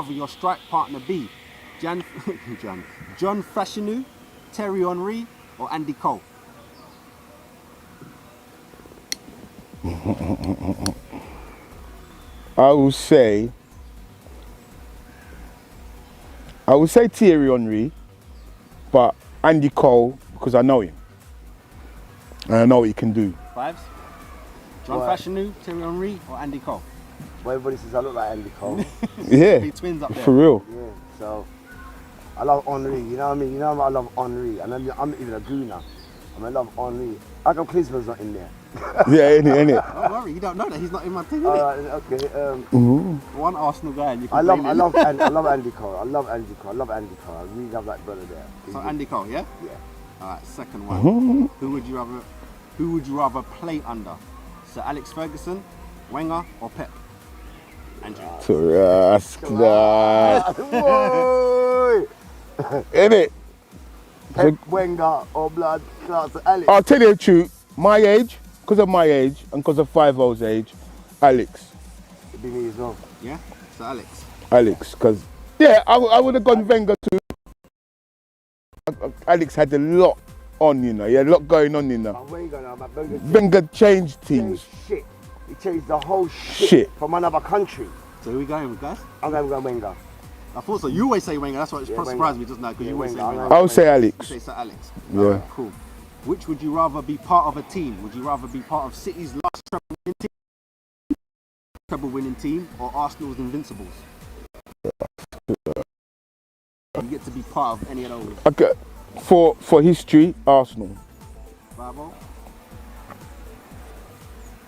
rather your strike partner be? John Fashanu, Terry Henry, or Andy Cole? I will say Thierry Henry, but Andy Cole, because I know him. And I know what he can do. Fives? John Fashanu, Terry Henry, or Andy Cole? Well, everybody says I look like Andy Cole. Yeah, Be twins up there. for real. Yeah, so I love Henry, you know what I mean? You know I love Henry, and I'm even a gooner. I love Henry. How come Klinsmann's not in there? Yeah, innit? Don't worry, you don't know that. He's not in my team, Okay. One Arsenal guy and you can I love blame him. Andy Cole. I love Andy Cole. I really love that brother there. So Andy Cole, yeah? Yeah. Alright, second one. Who would you rather play under? Sir Alex Ferguson, Wenger, or Pep? Andrew. Whoa! Innit? Pep, Wenger, or blood class Alex. I'll tell you the truth, my age, because of my age and because of 5-0's age, Alex. It'd be me as well. Yeah? Sir Alex. Alex, because, yeah, I would have gone Wenger too. Alex had a lot on, you know, he had a lot going on, you know. Wenger changed teams. Shit. He changed the whole shit from another country. So who are we going with, guys? I'm going to go Wenger. I thought so. You always say Wenger. That's what surprised me just now because you always say Wenger. I'll say Alex. You say Sir Alex. Yeah. Right, cool. Which would you rather be part of a team? Would you rather be part of City's last treble winning team or Arsenal's Invincibles? You get to be part of any of those. Okay. For history, Arsenal. Bravo.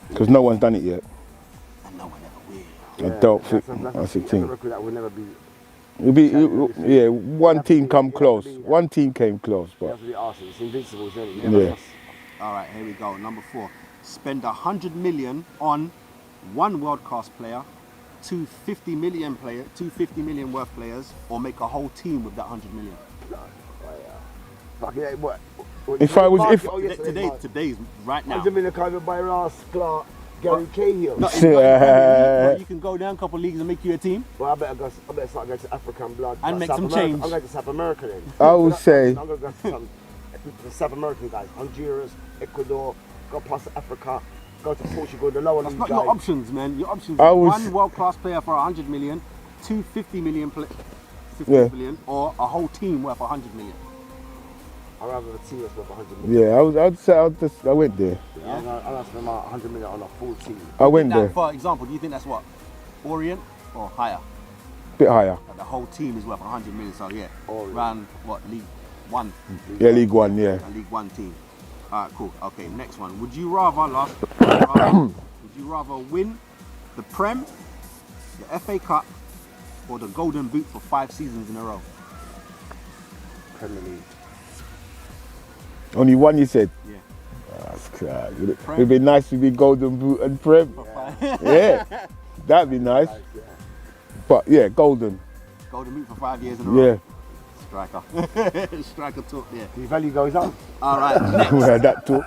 Because no one's done it yet. And no one ever will. I don't think that's the thing. That will never be. Yeah, one team come close. One team came close, but That's what the Arsenal. It's invincible, isn't it? yeah. All right, here we go. Number 4. Spend 100 million on one world-class player, two 50 million worth players, or make a whole team with that 100 million. Today's right now. 100 million can't buy Ross, Clark, Gary Cahill. But you can go down a couple of leagues and make you a team. Well, I better start going to African blood. And make South some America. change. I'm going to South America then. I would say I'm going to go to the South American guys. Honduras, Ecuador, go past Africa, go to Portugal, the lower That's league not guys. your options, man. Your options are one world-class player for 100 million, two 50 million, million, or a whole team worth 100 million. I'd rather a team that's worth 100 million. yeah, I'd say I went there. Yeah. I'm going to spend my 100 million on a full team. I went there. For example, do you think that's what? Orient or higher? Bit higher. Like the whole team is worth 100 million, so yeah. Orient. Round what? League 1? Yeah, League One, yeah. A League 1 team. Alright, cool. Okay, next one. Would you rather win the Prem, the FA Cup, or the Golden Boot for 5 seasons in a row? Premier League. Only one, you said? Yeah. That's class. It'd be nice to be Golden Boot and Prem. Yeah, that'd be nice. Yeah. But yeah, Golden. Golden Boot for 5 years in a row? Yeah. Striker. Striker talk there. The value goes up. Alright, next. Yeah, that talk.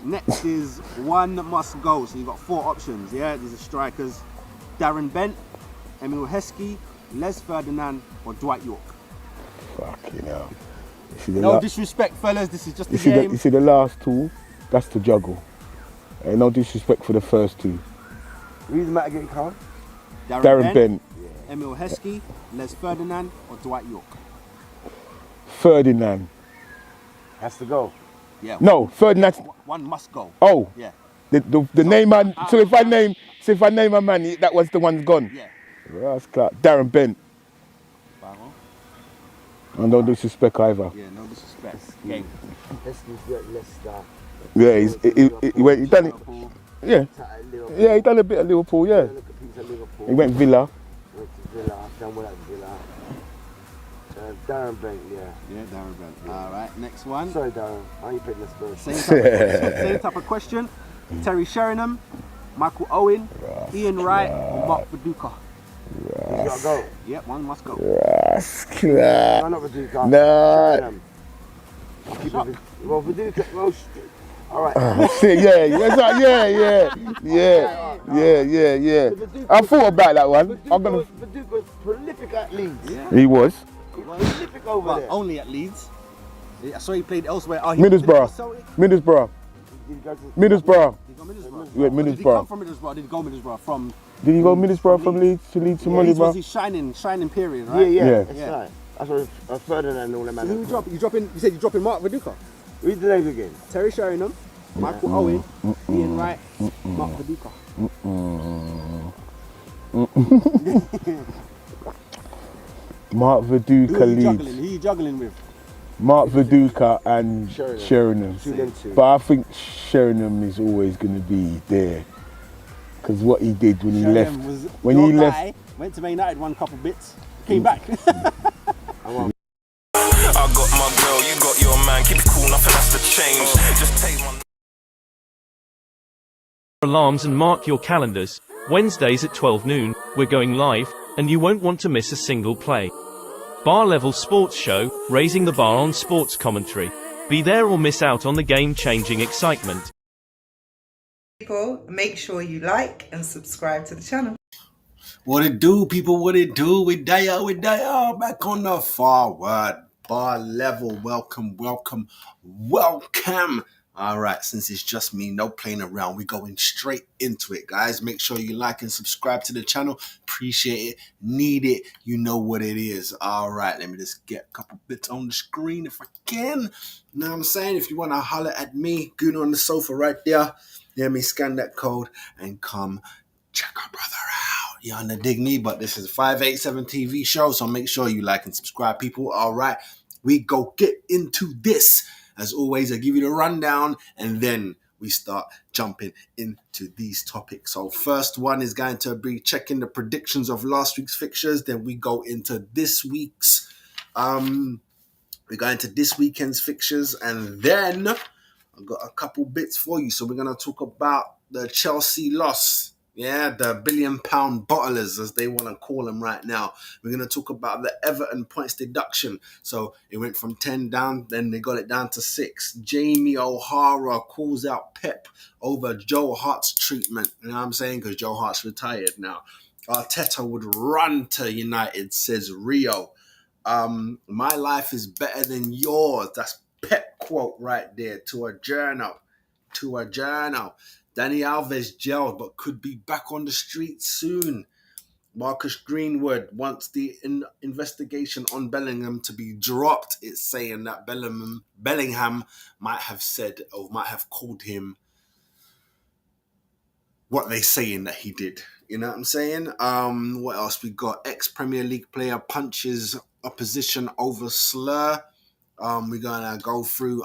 Next is one must go. So you've got 4 options, yeah? These are strikers. Darren Bent, Emil Heskey, Les Ferdinand, or Dwight York. Fucking hell. No disrespect, fellas. This is just a game. You see the last 2? That's the juggle. No disrespect for the first 2. Who's Matt getting called? Darren Bent. Emil Heskey, Les Ferdinand, or Dwight York. Ferdinand. Has to go. Yeah. No, Ferdinand. One must go. Oh. Yeah. The name man. So if I name a man, that was the one's gone. Yeah. That's class. Darren Bent. And no disrespect either. Yeah, no disrespect. Game. Heskey's Leicester. Yeah, he done it. Yeah. Yeah, he done a bit of Liverpool. Yeah. He went Villa. Went to Villa. Done well at Villa. Darren Bent, yeah. Yeah, Darren Bent. All right, next one. Sorry, Darren. How you picking the Spurs? Same type of question. Terry Sheringham, Michael Owen, Ian Wright, or Mark Viduka. He's got to go. Yep, one must go. No, not Viduka. No. Well, Viduka, well, All right. Yeah. I thought about that one. Viduka was prolific at Leeds. Yeah. He was. He was prolific over But there. only at Leeds. I saw he played elsewhere. Oh, Middlesbrough. Middlesbrough. Did he go to Middlesbrough. Did he go Middlesbrough? Yeah, Did he Middlesbrough. come from Middlesbrough? Did he go Middlesbrough from? Did he go Middlesbrough from Leeds to Leeds was Middlesbrough? his shining period, Yeah, right? Yeah. that's right. That's what Ferdinand and all them So who man. you dropping? You said you dropping Mark Viduka, Who's the names again? Terry Sheringham, Michael Owen, Ian Wright, Mark Viduka. Mark Viduka Leeds. Who you juggling with? Mark Viduka and Sheringham. Two them two. But I think Sheringham is always going to be there. Because what he did when he left. Sheringham was When your he guy, left. went to Man United, won a couple bits, came back. I got my girl, you got your man. Keep it cool, nothing has to change. Just take one. Alarms and mark your calendars. Wednesdays at 12 noon, we're going live, and you won't want to miss a single play. Bar Level Sports Show, raising the bar on sports commentary. Be there or miss out on the game-changing excitement. People, make sure you like and subscribe to the channel. What it do, people? What it do? We die back on the forward bar level. Welcome. All right, since it's just me, no playing around, we're going straight into it, guys. Make sure you like and subscribe to the channel. Appreciate it, need it. You know what it is. All right, let me just get a couple bits on the screen if I can. You know what I'm saying? If you want to holler at me, Gooner on the sofa right there. Let me scan that code and come check our brother out. You wanna dig me? But this is a 587 TV show, so make sure you like and subscribe, people. All right, we go get into this. As always, I give you the rundown, and then we start jumping into these topics. So first one is going to be checking the predictions of last week's fixtures. Then we go into this week's, we go into this weekend's fixtures, and then I've got a couple bits for you. So we're going to talk about the Chelsea loss. Yeah, the £1 billion bottlers, as they want to call them right now. We're going to talk about the Everton points deduction. So it went from 10 down, then they got it down to 6. Jamie O'Hara calls out Pep over Joe Hart's treatment. You know what I'm saying? Because Joe Hart's retired now. Arteta would run to United, says Rio. My life is better than yours. That's Pep quote right there to a journal. Danny Alves jailed but could be back on the street soon. Marcus Greenwood wants the investigation on Bellingham to be dropped. It's saying that Bellingham might have said or might have called him what they saying that he did. You know what I'm saying? What else we got? Ex-Premier League player punches opposition over slur. We're gonna go through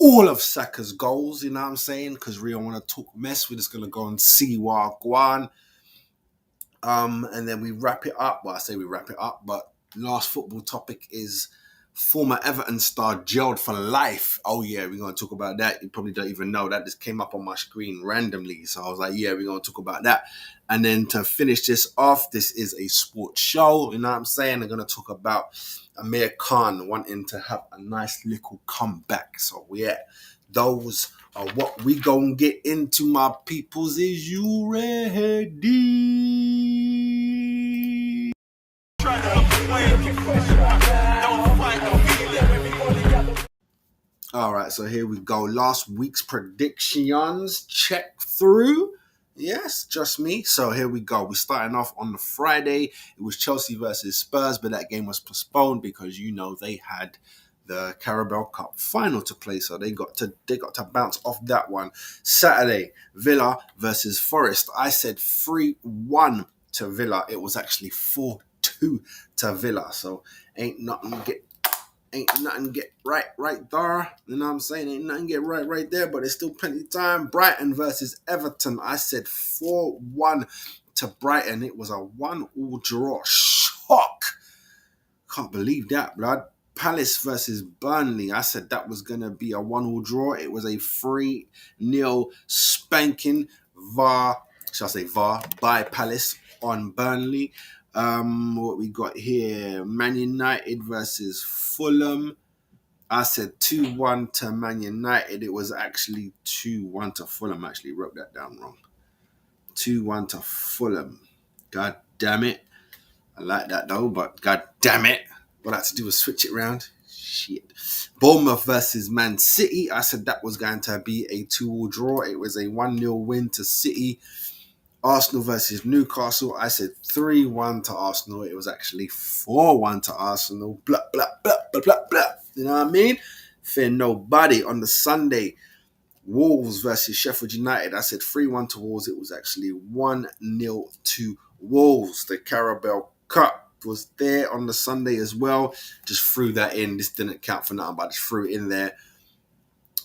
all of Saka's goals, you know what I'm saying? Because we don't want to talk mess. We're just going to go and see Wagwan. And then we wrap it up. Well, I say we wrap it up, but last football topic is former Everton star jailed for life. Oh, yeah, we're going to talk about that. You probably don't even know. That just came up on my screen randomly. So I was like, yeah, we're going to talk about that. And then to finish this off, this is a sports show. You know what I'm saying? I'm going to talk about Amir Khan wanting to have a nice little comeback. So, yeah, those are what we going to get into, my peoples. Is you ready? All right, so here we go. Last week's predictions check through. Yes, just me. So here we go. We're starting off on the Friday. It was Chelsea versus Spurs, but that game was postponed because, you know, they had the Carabao Cup final to play, so they got to bounce off that one. Saturday, Villa versus Forest. I said 3-1 to Villa. It was actually 4-2 to Villa. So ain't nothing get right there. You know what I'm saying? Ain't nothing get right there, but there's still plenty of time. Brighton versus Everton. I said 4-1 to Brighton. It was a 1-1 draw. Shock. Can't believe that, blood. Palace versus Burnley. I said that was going to be a 1-1 draw. It was a 3-0 spanking by Palace on Burnley. What we got here? Man United versus Fulham. I said 2-1 to Man United. It was actually 2-1 to Fulham. I actually wrote that down wrong. 2-1 to Fulham. God damn it. I like that though, but god damn it. What I had to do was switch it around. Shit. Bournemouth versus Man City. I said that was going to be a 2-2 draw. It was a 1-0 win to City. Arsenal versus Newcastle. I said 3-1 to Arsenal. It was actually 4-1 to Arsenal. Blah, blah, blah, blah, blah, blah. You know what I mean? Fear nobody. On the Sunday, Wolves versus Sheffield United. I said 3-1 to Wolves. It was actually 1-0 to Wolves. The Carabao Cup was there on the Sunday as well. Just threw that in. This didn't count for nothing, but I just threw it in there.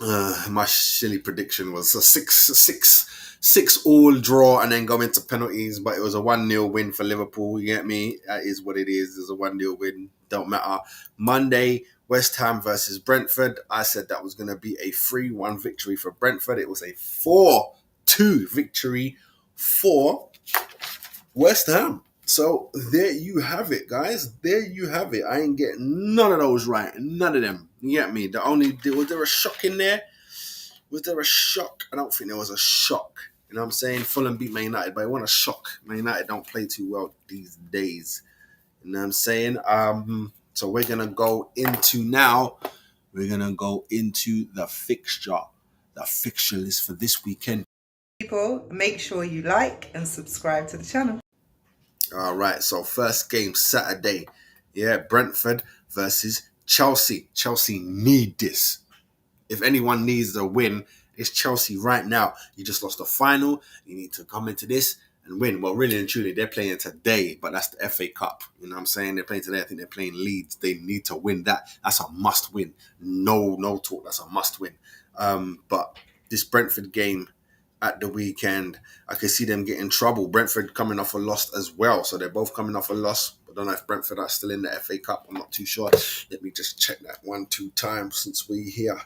My silly prediction was a 6-6 draw and then go into penalties, but it was a 1-0 win for Liverpool. You get me? That is what it is. It's a 1-0 win. Don't matter. Monday, West Ham versus Brentford. I said that was going to be a 3-1 victory for Brentford. It was a 4-2 victory for West Ham. So there you have it, guys. There you have it. I ain't getting none of those right. None of them. You get me? Was there a shock in there? Was there a shock? I don't think there was a shock. You know what I'm saying? Fulham beat Man United, but it wasn't a shock. Man United don't play too well these days. You know what I'm saying? So we're going to go into now. We're going to go into the fixture. The fixture list for this weekend. People, make sure you like and subscribe to the channel. All right, so first game Saturday. Yeah, Brentford versus Chelsea. Chelsea need this. If anyone needs a win, it's Chelsea right now. You just lost the final. You need to come into this and win. Well, really and truly, they're playing today, but that's the FA Cup. You know what I'm saying? They're playing today. I think they're playing Leeds. They need to win that. That's a must win. No talk. That's a must win. But this Brentford game at the weekend, I can see them getting trouble. Brentford coming off a loss as well. So they're both coming off a loss. I don't know if Brentford are still in the FA Cup. I'm not too sure. Let me just check that 1-2 times since we here.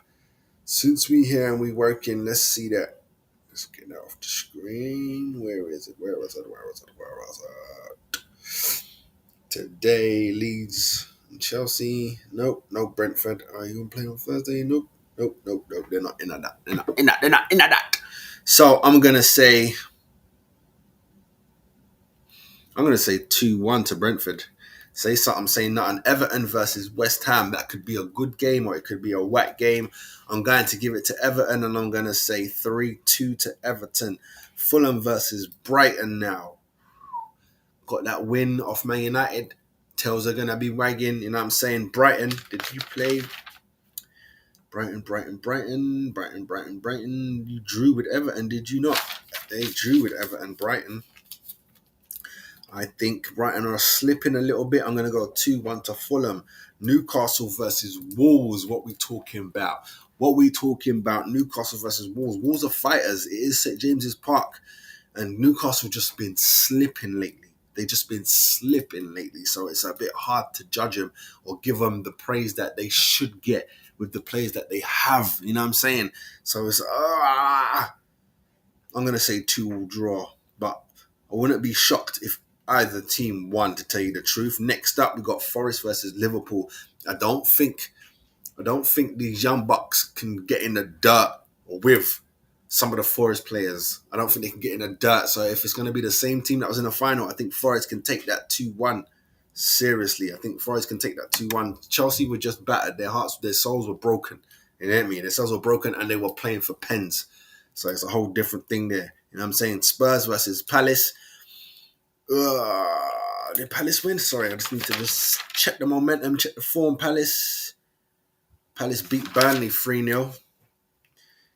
Since we here and we working, let's see that. Let's get that off the screen. Where is it? Where was it? Today, Leeds and Chelsea. Nope. No Brentford. Are you going to play on Thursday? Nope. They're not in that. They're not in that. So I'm going to say 2-1 to Brentford. Say something, say nothing. Everton versus West Ham. That could be a good game or it could be a whack game. I'm going to give it to Everton and I'm going to say 3-2 to Everton. Fulham versus Brighton now. Got that win off Man United. Tails are going to be wagging. You know what I'm saying? Brighton, did you play? Brighton. You drew with Everton, did you not? They drew with Everton, Brighton. I think Brighton are slipping a little bit. I'm going to go 2-1 to Fulham. Newcastle versus Wolves. What we talking about? Newcastle versus Wolves. Wolves are fighters. It is St. James's Park. And Newcastle just been slipping lately. They've just been slipping lately. So it's a bit hard to judge them or give them the praise that they should get with the players that they have. You know what I'm saying? So it's, I'm going to say 2-2 draw. But I wouldn't be shocked if either team won, to tell you the truth. Next up, we got Forest versus Liverpool. I don't think these young bucks can get in the dirt with some of the Forest players. I don't think they can get in the dirt. So if it's going to be the same team that was in the final, I think Forest can take that 2-1 seriously. I think Forest can take that 2-1. Chelsea were just battered. Their souls were broken. You know what I mean? Their souls were broken and they were playing for pens. So it's a whole different thing there. You know what I'm saying? Spurs versus Palace. Did Palace win? Sorry, I just need to just check the momentum, check the form. Palace beat Burnley 3-0.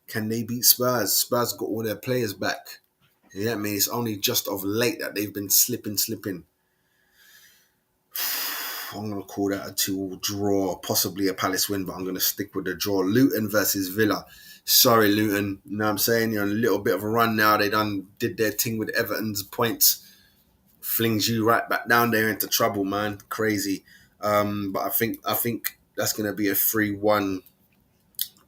Can they beat Spurs? Spurs got all their players back. You know what I mean? It's only just of late that they've been slipping. I'm going to call that a 2-2 draw, possibly a Palace win, but I'm going to stick with the draw. Luton versus Villa. Sorry, Luton. You know what I'm saying? You're on a little bit of a run now. They did their thing with Everton's points. Flings you right back down there into trouble, man. Crazy. But I think that's going to be a 3-1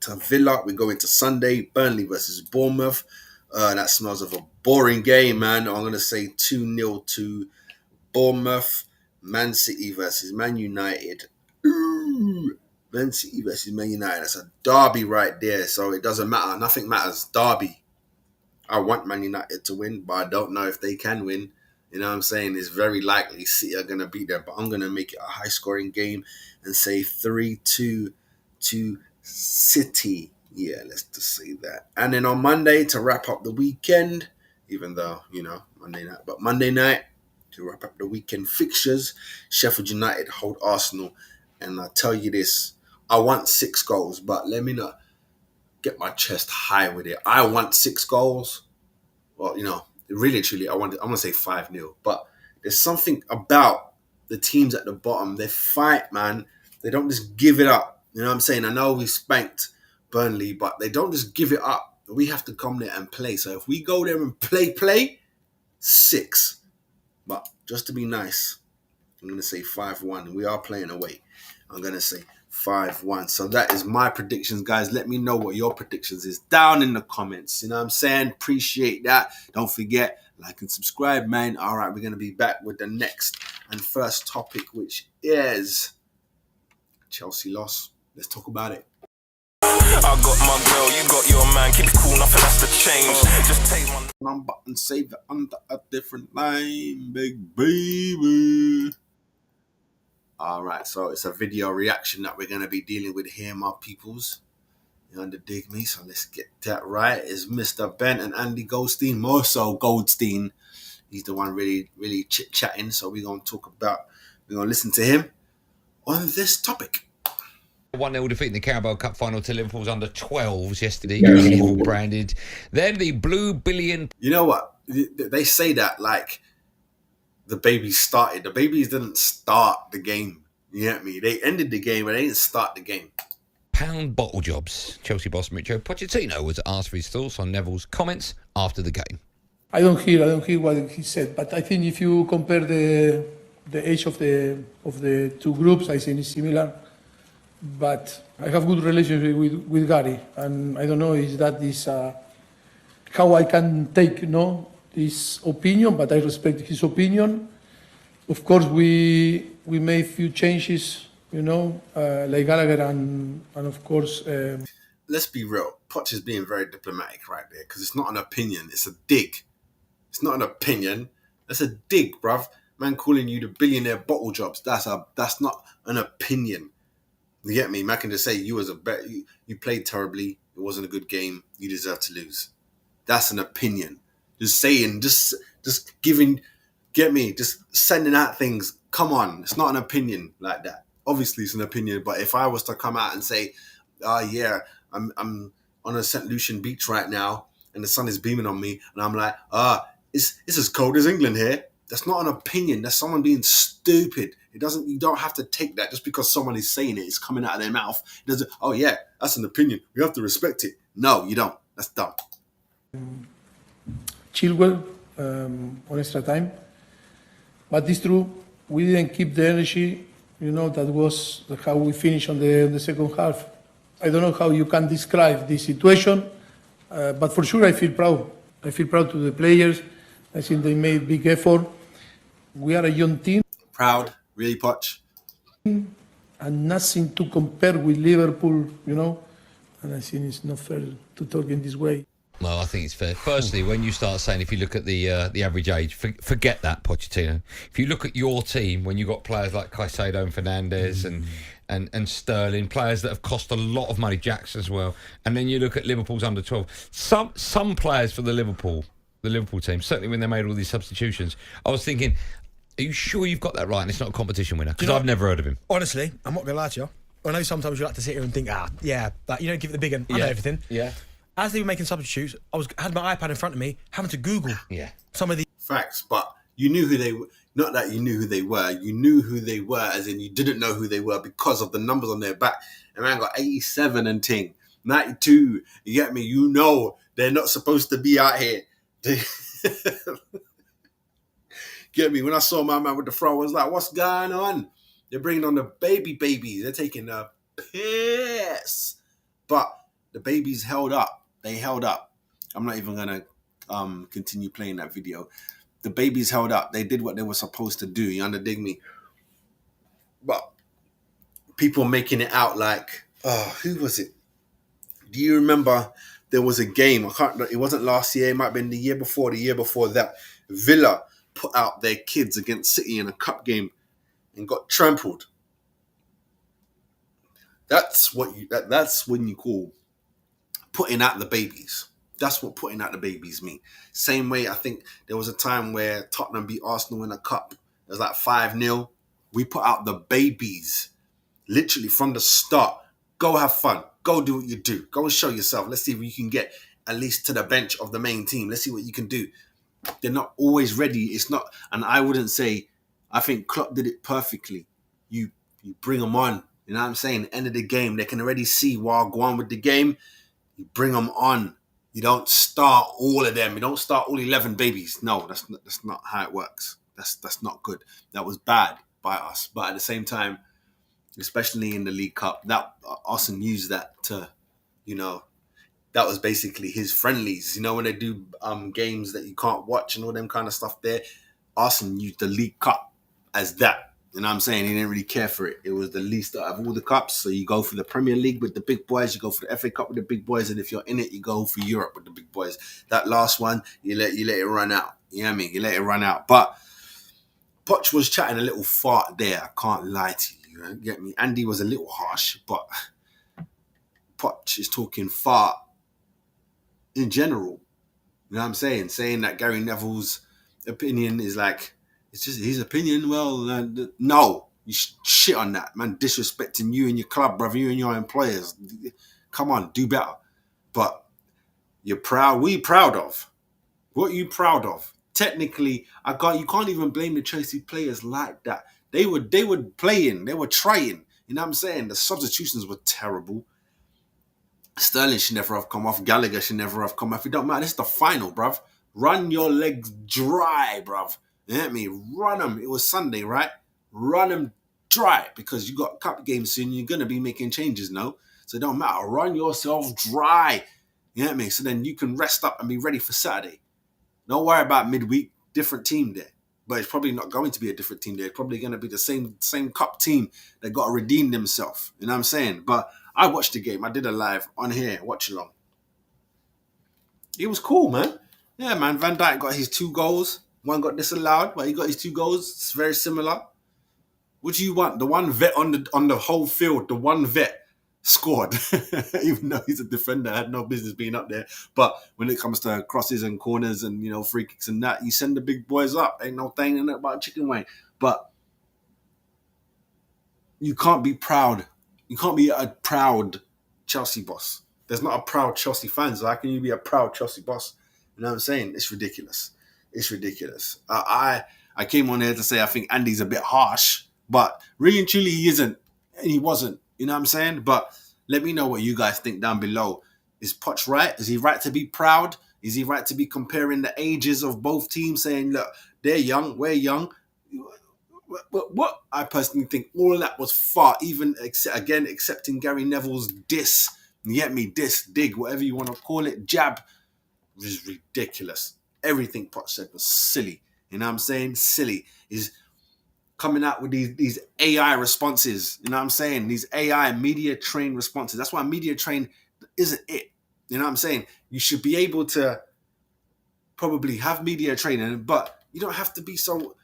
to Villa. We go into Sunday. Burnley versus Bournemouth. That smells of a boring game, man. I'm going to say 2-0 to Bournemouth. Man City versus Man United. Man City versus Man United. That's a derby right there. So it doesn't matter. Nothing matters. Derby. I want Man United to win, but I don't know if they can win. You know what I'm saying? It's very likely City are going to beat them, but I'm going to make it a high-scoring game and say 3-2 to City. Yeah, let's just say that. And then on Monday, to wrap up the weekend, even though, Monday night, but Monday night, to wrap up the weekend fixtures, Sheffield United hold Arsenal. And I tell you this, I want 6 goals, but let me not get my chest high with it. I want 6 goals. Well, really, truly, I want to say 5-0. But there's something about the teams at the bottom. They fight, man. They don't just give it up. You know what I'm saying? I know we spanked Burnley, but they don't just give it up. We have to come there and play. So if we go there and play, 6. But just to be nice, I'm going to say 5-1. We are playing away. I'm going to say 5-1. So that is my predictions, guys. Let me know what your predictions is down in the comments. You know what I'm saying? Appreciate that. Don't forget, like and subscribe, man. All right, we're going to be back with the next and first topic, which is Chelsea loss. Let's talk about it. I got my girl, you got your man. Keep it cool, nothing has to change. Just take my number and save it under a different line, big baby. All right, so it's a video reaction that we're going to be dealing with here, my peoples. You underdig me? So let's get that right. It's Mr. Ben and Andy Goldstein, more so Goldstein. He's the one really, really chit-chatting. So we're going to listen to him on this topic. 1-0 defeat in the Carabao Cup final to Liverpool's under 12s yesterday. Liverpool branded. Then the blue billion. You know what? They say that like the babies started. The babies didn't start the game. You get me? They ended the game, but they didn't start the game. Pound bottle jobs. Chelsea boss Mauricio Pochettino was asked for his thoughts on Neville's comments after the game. I don't hear what he said, but I think if you compare the age of the two groups, I think it's similar. But I have good relationship with Gary, and I don't know if that is how I can take this opinion, but I respect his opinion. Of course, we made few changes, like Gallagher and of course. Let's be real. Poch is being very diplomatic right there because it's not an opinion; it's a dig. It's not an opinion. That's a dig, bruv. Man calling you the billionaire bottle jobs. That's not an opinion. You get me? Man can just say you played terribly. It wasn't a good game. You deserve to lose. That's an opinion. Just saying, just giving, get me? Just sending out things. Come on, it's not an opinion like that. Obviously, it's an opinion. But if I was to come out and say, yeah, I'm on a St. Lucian beach right now, and the sun is beaming on me, and I'm like, it's as cold as England here. That's not an opinion. That's someone being stupid. You don't have to take that just because someone is saying it. It's coming out of their mouth. It doesn't. Oh yeah, that's an opinion. We have to respect it. No, you don't. That's dumb. Chilwell on extra time, but it's true. We didn't keep the energy. That was how we finished on the second half. I don't know how you can describe the situation, but for sure I feel proud. I feel proud to the players. I think they made big effort. We are a young team. Proud, really, Poch. And nothing to compare with Liverpool, And I think it's not fair to talk in this way. Well, I think it's fair. Firstly, when you start saying, if you look at the average age, forget that, Pochettino. If you look at your team, when you've got players like Caicedo and Fernandes and Sterling, players that have cost a lot of money, Jackson as well, and then you look at Liverpool's under 12, some players for the Liverpool team, certainly when they made all these substitutions, I was thinking, are you sure you've got that right and it's not a competition winner? Because I've never heard of him. Honestly, I'm not going to lie to you. I know sometimes you like to sit here and think, yeah, but give it the big one. I know everything. Yeah. As they were making substitutes, had my iPad in front of me, having to Google some of the facts, but you knew who they were. Not that you knew who they were. You knew who they were, as in you didn't know who they were because of the numbers on their back. And man got 87 and ting, 92. You get me? You know they're not supposed to be out here. Get me? When I saw my man with the fro, I was like, what's going on? They're bringing on the babies. They're taking a piss. But the babies held up. They held up. I'm not even going to continue playing that video. The babies held up. They did what they were supposed to do. You underdig me? But people making it out like, oh, who was it? Do you remember there was a game? I can't. It wasn't last year. It might have been the year before. The year before that, Villa put out their kids against City in a cup game and got trampled. That's what you. That's when you call putting out the babies. That's what putting out the babies mean. Same way, I think there was a time where Tottenham beat Arsenal in a cup. It was like 5-0. We put out the babies, literally from the start. Go have fun. Go do what you do. Go and show yourself. Let's see if you can get at least to the bench of the main team. Let's see what you can do. They're not always ready. It's not, and I wouldn't say, I think Klopp did it perfectly. You bring them on. You know what I'm saying? End of the game, they can already see while go on with the game. You bring them on. You don't start all of them. You don't start all 11 babies. No, that's not how it works. That's not good. That was bad by us. But at the same time, especially in the League Cup, that Arsenal used that to, that was basically his friendlies. When they do games that you can't watch and all them kind of stuff there, Arsenal used the League Cup as that. You know what I'm saying? He didn't really care for it. It was the least out of all the cups. So you go for the Premier League with the big boys, you go for the FA Cup with the big boys, and if you're in it, you go for Europe with the big boys. That last one, you let it run out. You know what I mean? You let it run out. But Poch was chatting a little fart there. I can't lie to you. You get me? Andy was a little harsh, but Poch is talking fart in general. You know what I'm saying? Saying that Gary Neville's opinion is like, it's just his opinion. Well, no, you shit on that, man. Disrespecting you and your club, brother, you and your employers. Come on, do better. But you're proud. What are you proud of? What are you proud of? Technically, you can't even blame the Chelsea players like that. They were playing, they were trying. You know what I'm saying? The substitutions were terrible. Sterling should never have come off. Gallagher should never have come off. It don't matter. This is the final, bruv. Run your legs dry, bruv. You know me? Run them. It was Sunday, right? Run them dry because you got cup games soon. You're going to be making changes, no? So it don't matter. Run yourself dry. You know what I mean? So then you can rest up and be ready for Saturday. Don't worry about midweek. Different team there. But it's probably not going to be a different team there. It's probably going to be the same cup team that got to redeem themselves. You know what I'm saying? But I watched the game. I did a live on here, watch along. It was cool, man. Yeah, man. Van Dijk got his 2 goals. One got disallowed, but he got his 2 goals. It's very similar. What do you want? The one vet on the whole field, the one vet scored, even though he's a defender, had no business being up there. But when it comes to crosses and corners and free kicks and that, you send the big boys up. Ain't no thing in it about chicken wing. But you can't be proud. You can't be a proud Chelsea boss. There's not a proud Chelsea fan. So how can you be a proud Chelsea boss? You know what I'm saying? It's ridiculous. It's ridiculous. I came on here to say I think Andy's a bit harsh, but really and truly he isn't, and he wasn't. You know what I'm saying? But let me know what you guys think down below. Is Poch right? Is he right to be proud? Is he right to be comparing the ages of both teams, saying, look, they're young, we're young? What I personally think all of that was far, even accepting Gary Neville's diss, you get me, diss, dig, whatever you want to call it, jab, was ridiculous. Everything Poch said was silly. You know what I'm saying? Silly. Is coming out with these AI responses. You know what I'm saying? These AI media trained responses. That's why media trained isn't it. You know what I'm saying? You should be able to probably have media training, but you don't have to be so.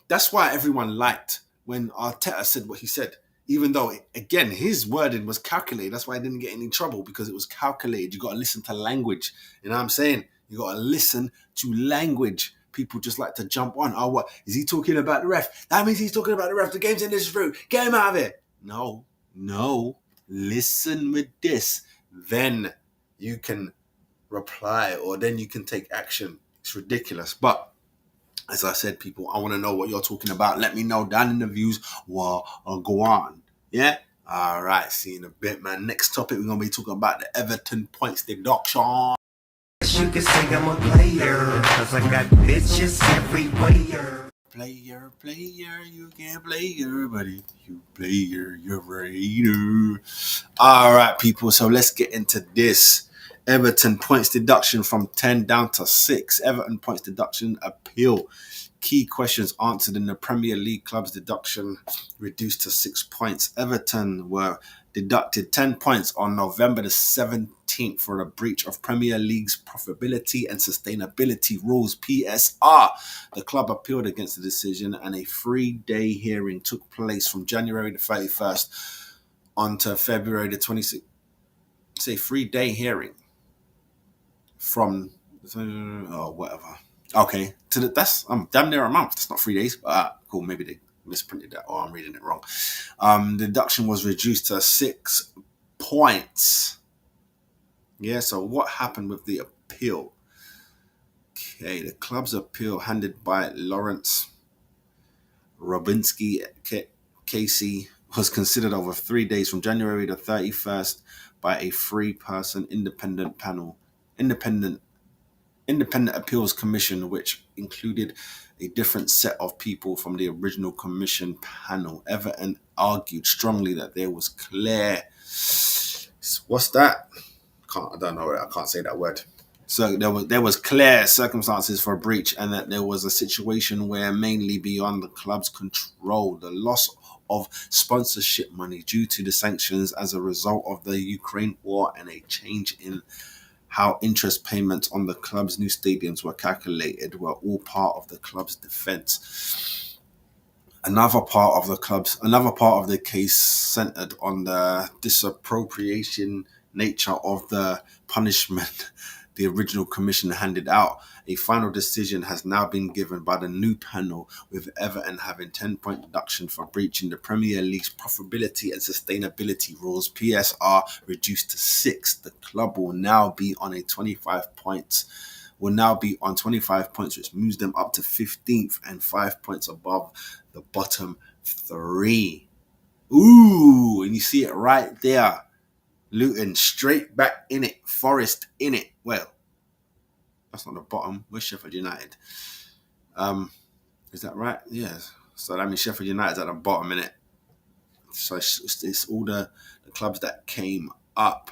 That's why everyone liked when Arteta said what he said. Even though, again, his wording was calculated. That's why I didn't get any trouble, because it was calculated. You got to listen to language. You know what I'm saying? You got to listen to language. People just like to jump on. Oh, what? Is he talking about the ref? That means he's talking about the ref. The game's in this route. Get him out of it. No. Listen with this. Then you can reply, or then you can take action. It's ridiculous. But as I said, people, I want to know what you're talking about. Let me know down in the views. Well, go on. Yeah? All right. See you in a bit, man. Next topic, we're going to be talking about the Everton points deduction. You can say I'm a player, cause I got bitches everywhere. Player, you can't play her, but if you play her, you're a hater. All right, people, so let's get into this. Everton points deduction from 10 down to 6. Everton points deduction appeal. key questions answered in the Premier League club's deduction reduced to 6 points. Everton were deducted 10 points on November the 17th for a breach of Premier League's profitability and sustainability rules, PSR. The club appealed against the decision, and a 3-day hearing took place from January the 31st on to February the 26th. It's a 3-day hearing from whatever. Okay, that's damn near a month. That's not 3 days. Cool. Maybe they misprinted that, or I'm reading it wrong. The deduction was reduced to 6 points. Yeah. So what happened with the appeal? Okay, the club's appeal, handed by Lawrence Robinski Casey, was considered over 3 days from January the 31st by a 3-person independent panel. Independent Appeals Commission, which included a different set of people from the original commission panel. Everton argued strongly that there was clear... What's that? I don't know. I can't say that word. So there was clear circumstances for a breach, and that there was a situation where, mainly beyond the club's control, the loss of sponsorship money due to the sanctions as a result of the Ukraine war and a change in how interest payments on the club's new stadiums were calculated were all part of the club's defense. Another part of the case centered on the disappropriation nature of the punishment the original commission handed out. A final decision has now been given by the new panel, with Everton having 10-point deduction for breaching the Premier League's profitability and sustainability rules, PSR, reduced to 6. The club will now be on 25 points, which moves them up to 15th and 5 points above the bottom 3. Ooh, and you see it right there. Luton straight back in it. Forest in it. Well, that's not the bottom. Where's Sheffield United? Is that right? Yes. So that means Sheffield United's at the bottom in it. So it's all the clubs that came up.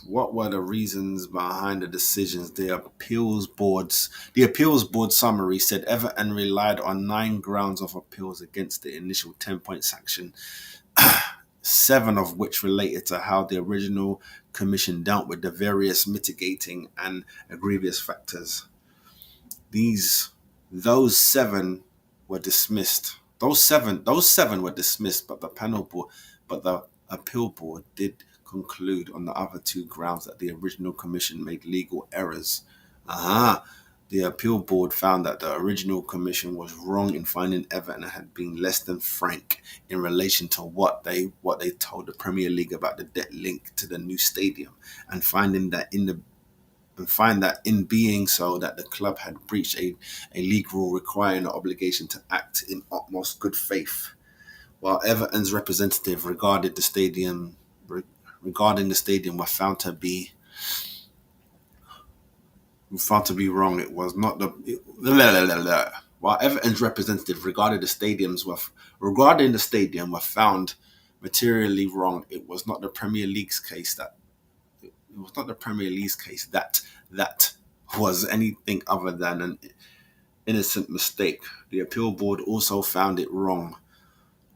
What were the reasons behind the decisions? The appeals board summary said Everton relied on 9 grounds of appeals against the initial 10-point sanction, 7 of which related to how the original commission dealt with the various mitigating and egregious factors. Those seven were dismissed. Those seven were dismissed, but the appeal board did conclude on the other 2 grounds that the original commission made legal errors. The appeal board found that the original commission was wrong in finding Everton had been less than frank in relation to what they told the Premier League about the debt link to the new stadium, and find that in being so that the club had breached a league rule requiring the obligation to act in utmost good faith. While Everton's representative regarding the stadium were found to be wrong. It was not while Everton's representative regarding the stadium were found materially wrong, it was not the Premier League's case that was anything other than an innocent mistake. The appeal board also found it wrong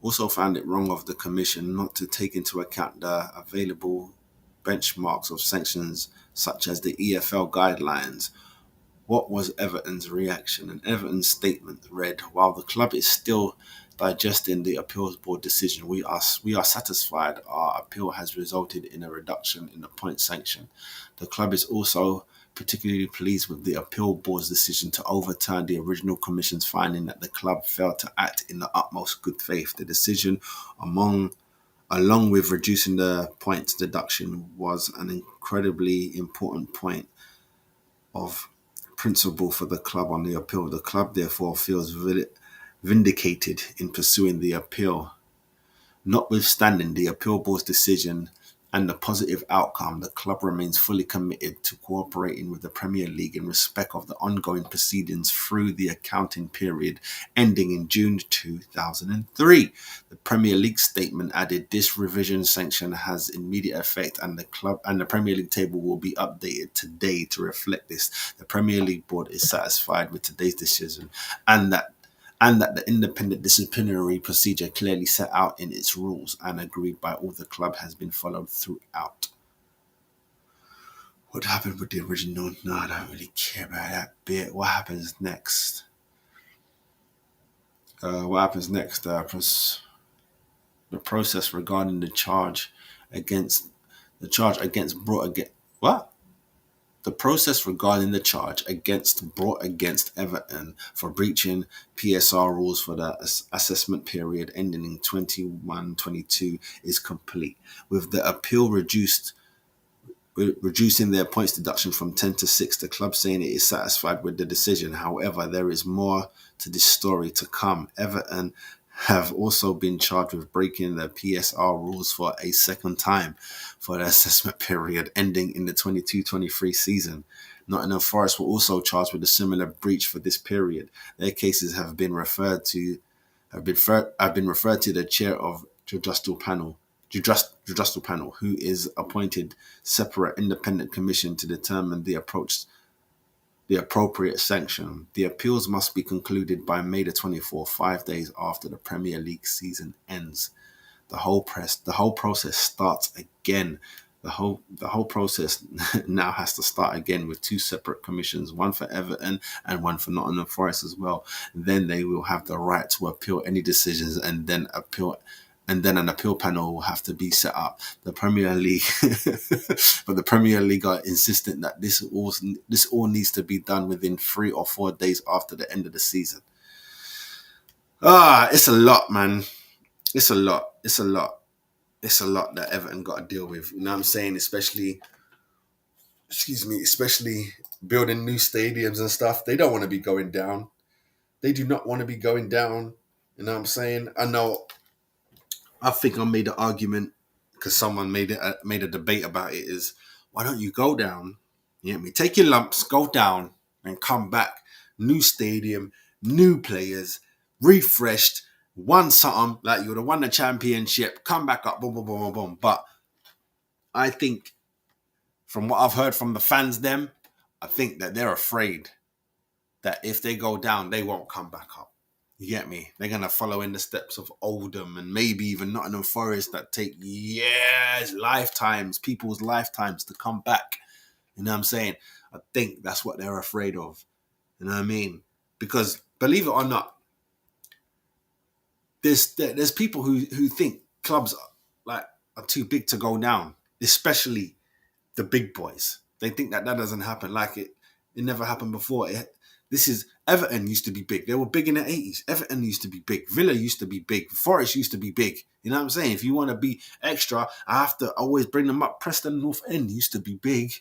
of the commission not to take into account the available benchmarks of sanctions such as the EFL guidelines. What was Everton's reaction? And Everton's statement read, while the club is still digesting the appeals board decision, we are satisfied our appeal has resulted in a reduction in the point sanction. The club is also particularly pleased with the appeal board's decision to overturn the original commission's finding that the club failed to act in the utmost good faith. The decision, along with reducing the points deduction, was an incredibly important point of principle for the club on the appeal. The club therefore feels vindicated in pursuing the appeal. Notwithstanding the appeal board's decision, and the positive outcome, the club remains fully committed to cooperating with the Premier League in respect of the ongoing proceedings through the accounting period ending in June 2003. The Premier League statement added, this revision sanction has immediate effect and the club and the Premier League table will be updated today to reflect this. The Premier League board is satisfied with today's decision and that the independent disciplinary procedure clearly set out in its rules and agreed by all the club has been followed throughout. What happened with the original? No, I don't really care about that bit. What happens next? The process regarding the charge against brought against Everton for breaching PSR rules for the assessment period ending in 21-22 is complete, with the appeal reducing their points deduction from 10 to 6. The club saying it is satisfied with the decision. However, there is more to this story to come. Everton have also been charged with breaking the PSR rules for a second time for the assessment period ending in the 22-23 season. Nottingham Forest were also charged with a similar breach for this period. Their cases have been referred to the chair of judicial panel, who is appointed separate independent commission to determine the appropriate sanction. The appeals must be concluded by May the 24th, 5 days after the Premier League season ends. The whole process starts again. The whole process now has to start again with two separate commissions, one for Everton and one for Nottingham Forest as well. Then they will have the right to appeal any decisions and then an appeal panel will have to be set up. The Premier League, but the Premier League are insistent that this all needs to be done within 3 or 4 days after the end of the season. It's a lot, man. It's a lot that Everton got to deal with. You know what I'm saying? Especially building new stadiums and stuff. They don't want to be going down. They do not want to be going down. You know what I'm saying? I think I made an argument because someone made a debate about it is, why don't you go down? You get me? Take your lumps, go down and come back. New stadium, new players, refreshed, won something, like you would have won the championship, come back up, boom, boom, boom, boom, boom. But I think from what I've heard from the fans I think that they're afraid that if they go down, they won't come back up. You get me? They're going to follow in the steps of Oldham and maybe even Nottingham Forest that take people's lifetimes to come back. You know what I'm saying? I think that's what they're afraid of. You know what I mean? Because believe it or not, there's people who think clubs are too big to go down, especially the big boys. They think that doesn't happen. Like it never happened before. Everton used to be big. They were big in the 80s. Everton used to be big. Villa used to be big. Forest used to be big. You know what I'm saying? If you want to be extra, I have to always bring them up. Preston North End used to be big.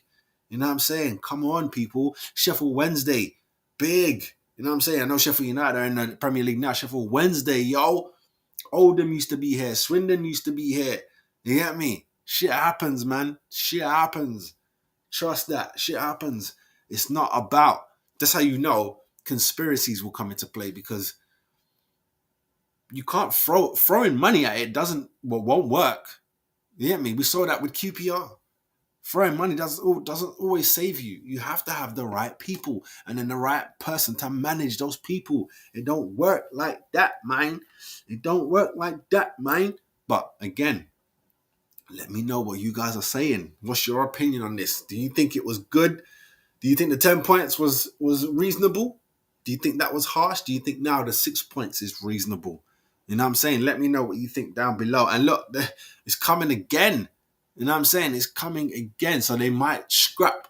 You know what I'm saying? Come on, people. Sheffield Wednesday, big. You know what I'm saying? I know Sheffield United are in the Premier League now. Sheffield Wednesday, yo. Oldham used to be here. Swindon used to be here. You get me? Shit happens, man. Shit happens. Trust that. Shit happens. It's not about... That's how you know conspiracies will come into play, because you can't throwing money at it won't work. You get me? We saw that with QPR. Throwing money doesn't always save you. You have to have the right people and then the right person to manage those people. It don't work like that, man. It don't work like that, man. But again, let me know what you guys are saying. What's your opinion on this? Do you think it was good? Do you think the 10 points was reasonable? Do you think that was harsh? Do you think now the 6 points is reasonable? You know what I'm saying? Let me know what you think down below. And look, it's coming again. You know what I'm saying? It's coming again. So they might scrap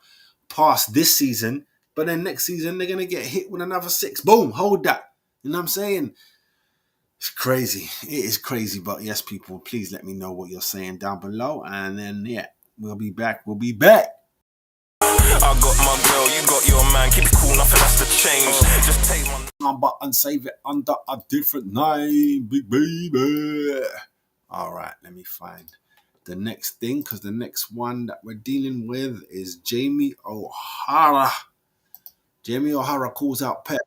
past this season, but then next season they're going to get hit with another 6. Boom, hold that. You know what I'm saying? It's crazy. It is crazy. But yes, people, please let me know what you're saying down below. And then, we'll be back. I got my girl, you got your man. Keep it cool, nothing has to change. Just take my number and save it under a different name, big baby. All right, let me find the next thing, because the next one that we're dealing with is Jamie O'Hara. Jamie O'Hara calls out Pep.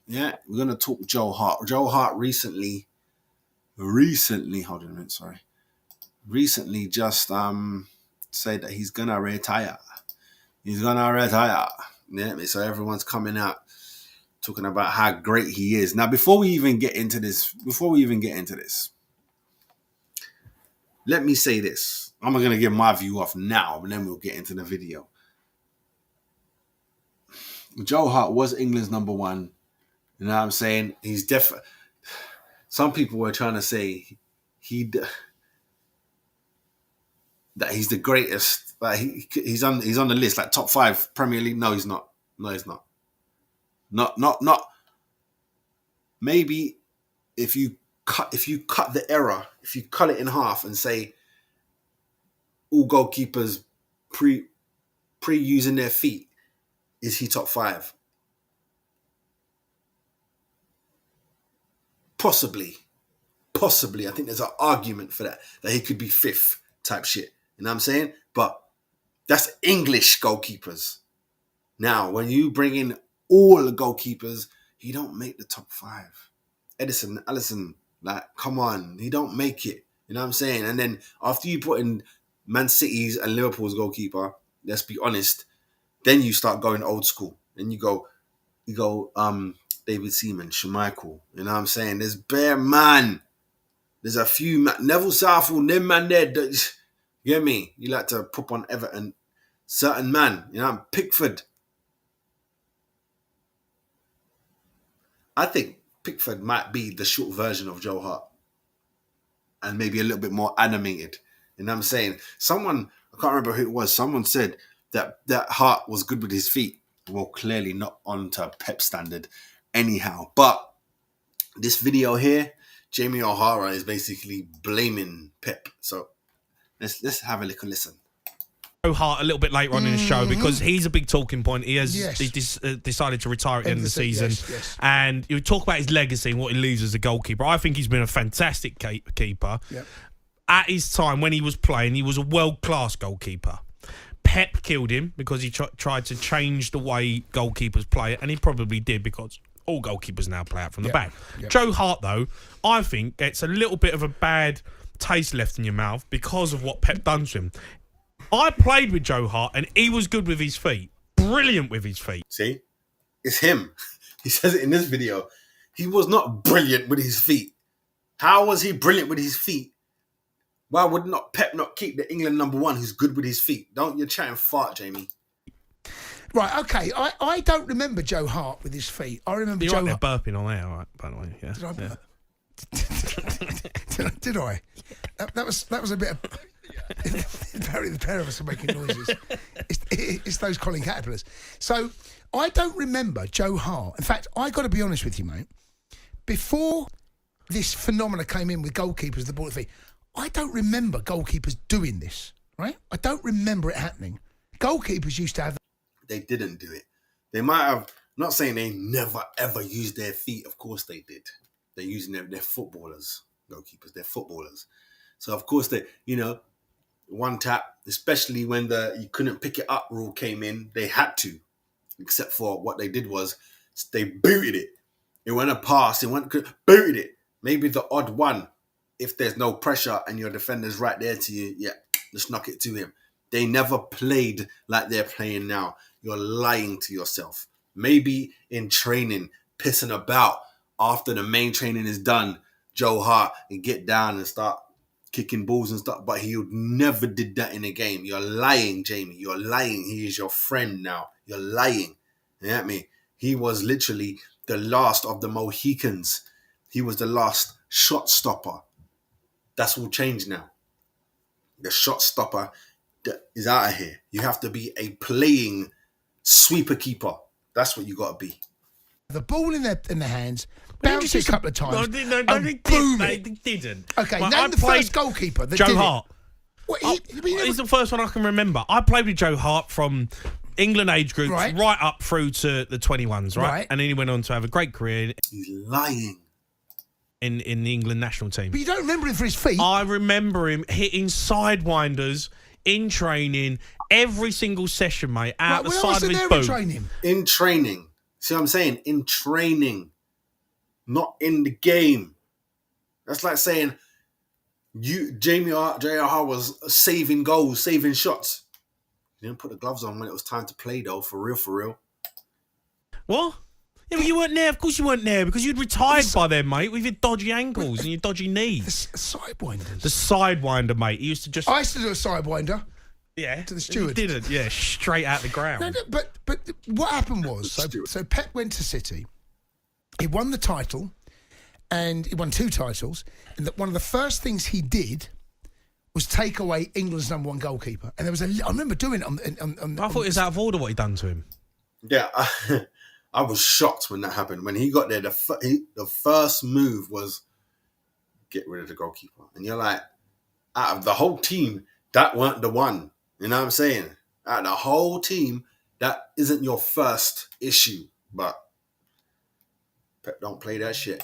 Yeah, we're going to talk Joe Hart. Joe Hart recently, hold on a minute, sorry. Recently just said that he's going to retire. He's going to retire. Yeah, so everyone's coming out talking about how great he is. Now, before we even get into this, let me say this. I'm going to give my view off now, and then we'll get into the video. Joe Hart was England's number one. You know what I'm saying? He's definitely. Some people were trying to say that he's the greatest. Like he's on the list, like top 5 Premier League. No, he's not. No, he's not. Not. Maybe if you cut the error, if you cut it in half and say all goalkeepers pre using their feet, is he top 5? Possibly. I think there's an argument for that he could be 5th type shit. You know what I'm saying? But that's English goalkeepers. Now, when you bring in all the goalkeepers, he don't make the top 5. Edison, Alisson, like, come on, he don't make it. You know what I'm saying? And then after you put in Man City's and Liverpool's goalkeeper, let's be honest, then you start going old school. Then you go, David Seaman, Schmeichel. You know what I'm saying? There's bare man. There's a few Neville Southall, them man there. You get me? You like to put on Everton, certain man. You know, Pickford. I think Pickford might be the short version of Joe Hart, and maybe a little bit more animated. You know what I'm saying? Someone, I can't remember who it was. Someone said that Hart was good with his feet. Well, clearly not on to Pep standard. Anyhow, but this video here, Jamie O'Hara is basically blaming Pep. So let's have a little listen. Joe Hart a little bit later on in the show because he's a big talking point. He has decided to retire at the end of the season, and you talk about his legacy and what he leaves as a goalkeeper. I think he's been a fantastic keeper. Yep. At his time when he was playing, he was a world-class goalkeeper. Pep killed him because he tried to change the way goalkeepers play, and he probably did because all goalkeepers now play out from the back. Yep. Joe Hart, though, I think gets a little bit of a bad taste left in your mouth because of what Pep done to him. I played with Joe Hart, and he was good with his feet. Brilliant with his feet. See? It's him. He says it in this video. He was not brilliant with his feet. How was he brilliant with his feet? Why would Pep not keep the England number 1 who's good with his feet? Don't you try and fart, Jamie. Right, okay. I don't remember Joe Hart with his feet. I remember You're Joe Hart. You're burping on air, right, by the way. Yeah. Did I? That was a bit of... Apparently the pair of us are making noises. It's those Colin Caterpillars. So, I don't remember Joe Hart. In fact, I got to be honest with you, mate. Before this phenomena came in with goalkeepers, the ball at feet, I don't remember goalkeepers doing this, right? I don't remember it happening. Goalkeepers used to have... They didn't do it. They might have... I'm not saying they never, ever used their feet. Of course they did. They're using they're footballers, goalkeepers. They're footballers. So, of course, they, one tap, especially when you couldn't pick it up rule came in, they had to. Except for what they did was they booted it. It went a pass. Booted it. Maybe the odd one. If there's no pressure and your defender's right there to you, just knock it to him. They never played like they're playing now. You're lying to yourself. Maybe in training, pissing about after the main training is done, Joe Hart can get down and start kicking balls and stuff, but he never did that in a game. You're lying, Jamie. You're lying. He is your friend now. You're lying. You get me? He was literally the last of the Mohicans. He was the last shot stopper. That's all changed now. The shot stopper is out of here. You have to be a playing sweeper keeper. That's what you got to be. The ball in their hands, bounce it a couple of times, No, and boom they it. didn't. Okay, Well, name the first goalkeeper that Joe did Hart. It. He's the first one I can remember. I played with Joe Hart from England age groups right up through to the 21s, right? And then he went on to have a great career. He's lying. in the England national team. But you don't remember him for his feet. I remember him hitting sidewinders in training every single session, mate, out the side of his boot. In training. See what I'm saying? In training. Not in the game. That's like saying JR was saving goals, saving shots. He didn't put the gloves on when it was time to play, though. For real. What? Yeah, but you weren't there. Of course you weren't there because you'd retired by then, mate, with your dodgy ankles and your dodgy knees. The sidewinders. The sidewinder, mate. He used to just... I used to do a sidewinder. Yeah. To the steward. You didn't, yeah. Straight out the ground. No, but what happened was, so Pep went to City. He won the title, and he won 2 titles. And one of the first things he did was take away England's #1 goalkeeper. And there was I remember doing it on I thought it was out of order what he'd done to him. Yeah, I was shocked when that happened. When he got there, the first move was get rid of the goalkeeper. And you're like, out of the whole team, that weren't the one. You know what I'm saying? Out of the whole team, that isn't your first issue. But Pep don't play that shit.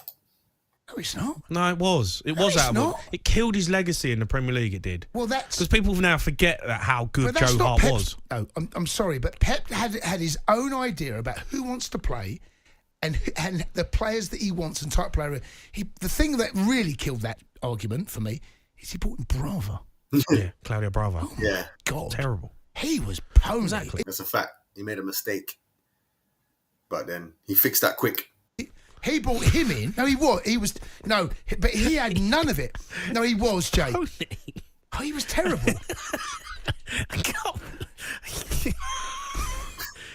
No, it's not. No, it was. It was out of order. It killed his legacy in the Premier League, it did. Well, that's... Because people now forget how good Joe Hart was. No, I'm sorry, but Pep had his own idea about who wants to play and the players that he wants and type of player. The thing that really killed that argument for me is he brought in Brava. Yeah, Claudio Bravo. Oh, yeah. God. Terrible. He was pony. Exactly. That's a fact. He made a mistake. But then he fixed that quick. He brought him in. No, he was. No, but he had none of it. No, he was, Jay. Oh, he was terrible.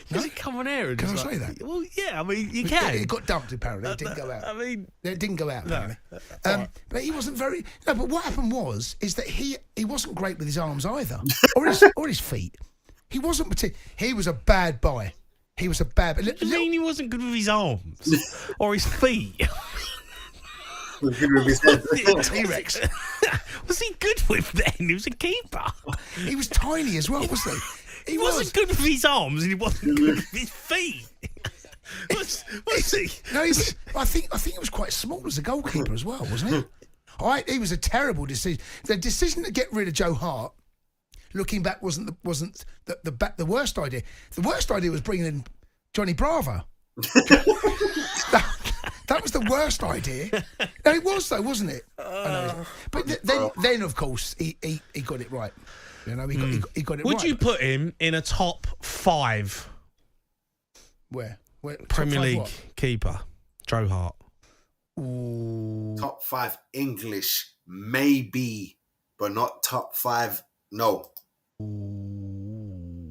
Does it come on air? And can I say that? Well, yeah, I mean, you can. It got dumped, apparently. It didn't go out. I mean... It didn't go out, apparently. No. But he wasn't very... No, but what happened is that he wasn't great with his arms either. or his feet. He wasn't he was a bad buy. He was a bad... What do you mean he wasn't good with his arms? Or his feet? T-Rex. Was he good with then? He was a keeper. He was tiny as well, wasn't he? He wasn't good with his arms and he wasn't good with his feet. Was he? No, he was, I think he was quite small as a goalkeeper as well, wasn't he? He was a terrible decision. The decision to get rid of Joe Hart, looking back, wasn't the worst idea. The worst idea was bringing in Johnny Bravo. That was the worst idea. No, it was though, wasn't it? But then of course he got it right. You know, he got it right. Would you put him in a top 5? Where Premier League keeper, Joe Hart. Ooh. Top 5 English, maybe, but not top 5. No.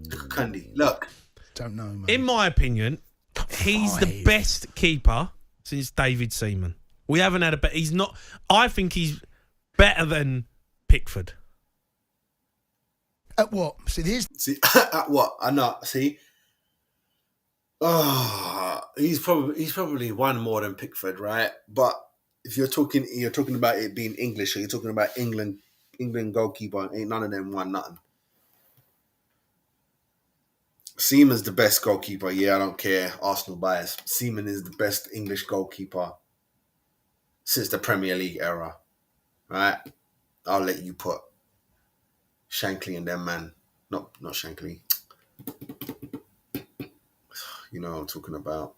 Cundy, look. Don't know, man. In my opinion, he's the best keeper since David Seaman. We haven't had a he's not. I think he's better than Pickford. At what? See, at what? I know. See. Oh, he's probably one more than Pickford, right? But if you're talking about it being English, or you're talking about England goalkeeper, ain't none of them won nothing. Seaman's the best goalkeeper. Yeah, I don't care. Arsenal bias. Seaman is the best English goalkeeper since the Premier League era, right? I'll let you put Shankly and them, man. Not Shankly. You know what I'm talking about.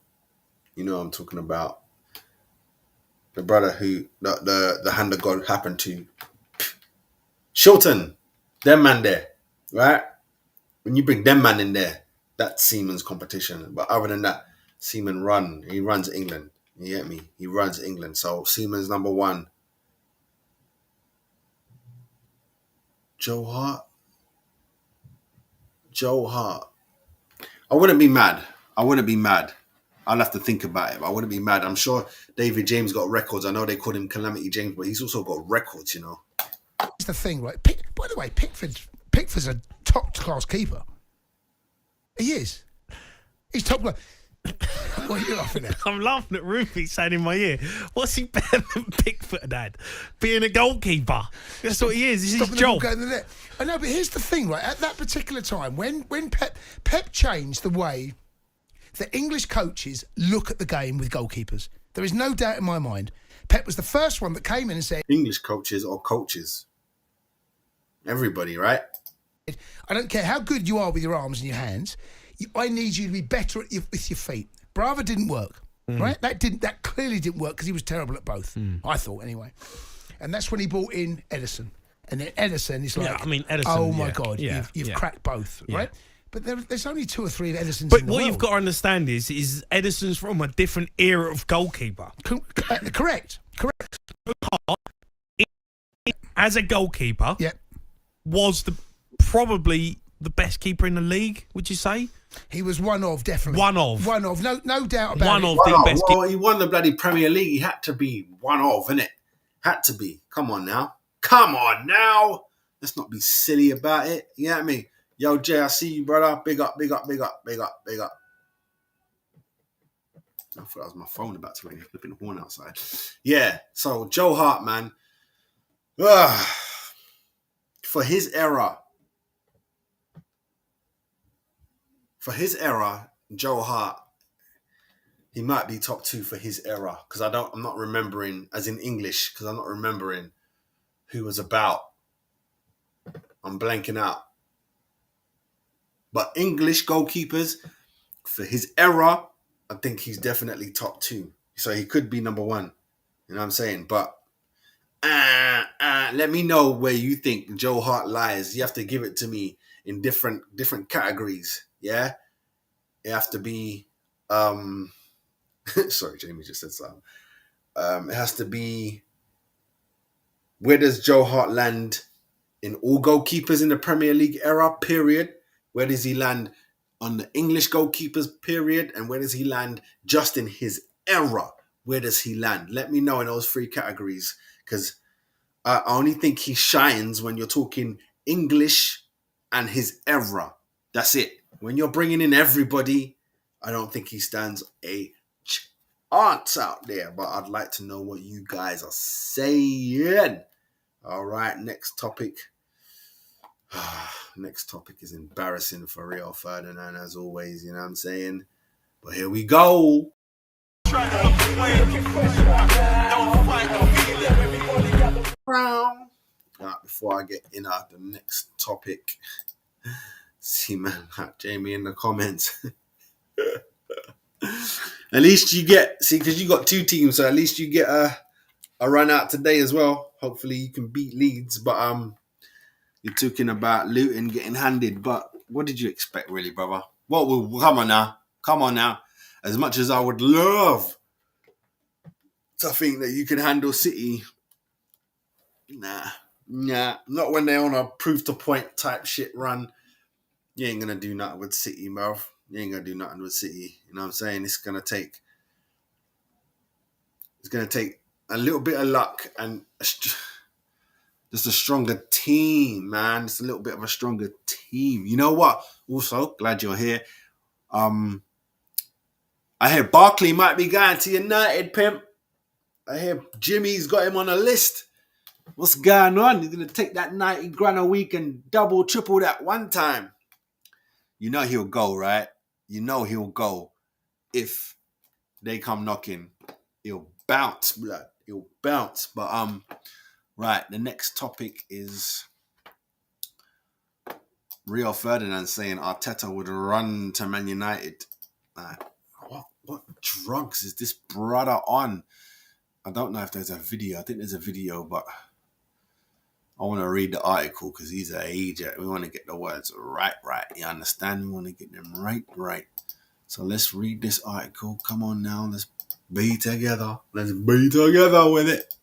The brother who the hand of God happened to. Shilton. Them man there. Right? When you bring them man in there, that's Seaman's competition. But other than that, Seaman he runs England. You get me? He runs England. So Seaman's number 1. Joe Hart. I wouldn't be mad. I'll have to think about it. I wouldn't be mad. I'm sure David James got records. I know they called him Calamity James, but he's also got records, you know. That's the thing, right? By the way, Pickford's a top-class keeper. He is. He's top class. What are you laughing at? I'm laughing at Rufy saying in my ear, what's he better than Pickford, Dad? Being a goalkeeper. That's what he is. This is his job. I know, but here's the thing, right? At that particular time, when Pep changed the way that English coaches look at the game with goalkeepers. There is no doubt in my mind. Pep was the first one that came in and said, English coaches or coaches? Everybody, right? I don't care how good you are with your arms and your hands. I need you to be better with your feet. Brava didn't work, right? That clearly didn't work because he was terrible at both. I thought anyway. And that's when he brought in Edison. And then Edison is like, Yeah, I mean, Edison, oh my yeah. God, Yeah, you've yeah. cracked both, Yeah. right? But there's only 2 or 3 of Edisons But in the what world. you've got to understand is Edison's from a different era of goalkeeper. Correct. As a goalkeeper, yeah, was probably the best keeper in the league, would you say? He was one of, definitely. One of. No doubt about One it. of the best Well, he won the bloody Premier League. He had to be one of, innit? Had to be. Come on now. Let's not be silly about it. You know what I mean? Yo, Jay, I see you, brother. Big up. I thought that was my phone about to ring. Flipping the horn outside. Yeah, so Joe Hart, man. For his era, Joe Hart, he might be top 2 for his era because I'm not remembering, as in English, because I'm not remembering who was about. I'm blanking out. But English goalkeepers, for his era, I think he's definitely top 2. So he could be number 1. You know what I'm saying? But let me know where you think Joe Hart lies. You have to give it to me in different categories. Yeah? It have to be sorry, Jamie just said something. It has to be, where does Joe Hart land in all goalkeepers in the Premier League era, period? Where does he land on the English goalkeepers, period? And where does he land just in his era? Where does he land? Let me know in those 3 categories, because I only think he shines when you're talking English and his era. That's it. When you're bringing in everybody, I don't think he stands a chance out there. But I'd like to know what you guys are saying. All right, next topic. Next topic is embarrassing for Rio Ferdinand, as always, you know what I'm saying? But here we go. Before I get in the next topic, see, man, Jamie in the comments. At least you get, because you got 2 teams, so at least you get a run out today as well. Hopefully you can beat Leeds, but you're talking about Luton getting handed. But what did you expect, really, brother? Come on now. As much as I would love to think that you can handle City, nah, not when they're on a proof to point type shit run. You ain't gonna do nothing with City, bro. You ain't gonna do nothing with City. You know what I'm saying? It's gonna take a little bit of luck and just a stronger team, man. It's a little bit of a stronger team. You know what? Also, glad you're here. I hear Barkley might be going to United, pimp. I hear Jimmy's got him on a list. What's going on? He's going to take that 90 grand a week and double, triple that one time. You know he'll go, right? You know he'll go. If they come knocking, he'll bounce, blood. He'll bounce. But, right, the next topic is Rio Ferdinand saying Arteta would run to Man United. What drugs is this brother on? I don't know if there's a video. I think there's a video, but I want to read the article because he's an agent. We want to get the words right. You understand? We want to get them right. So let's read this article. Come on now. Let's be together. Let's be together with it.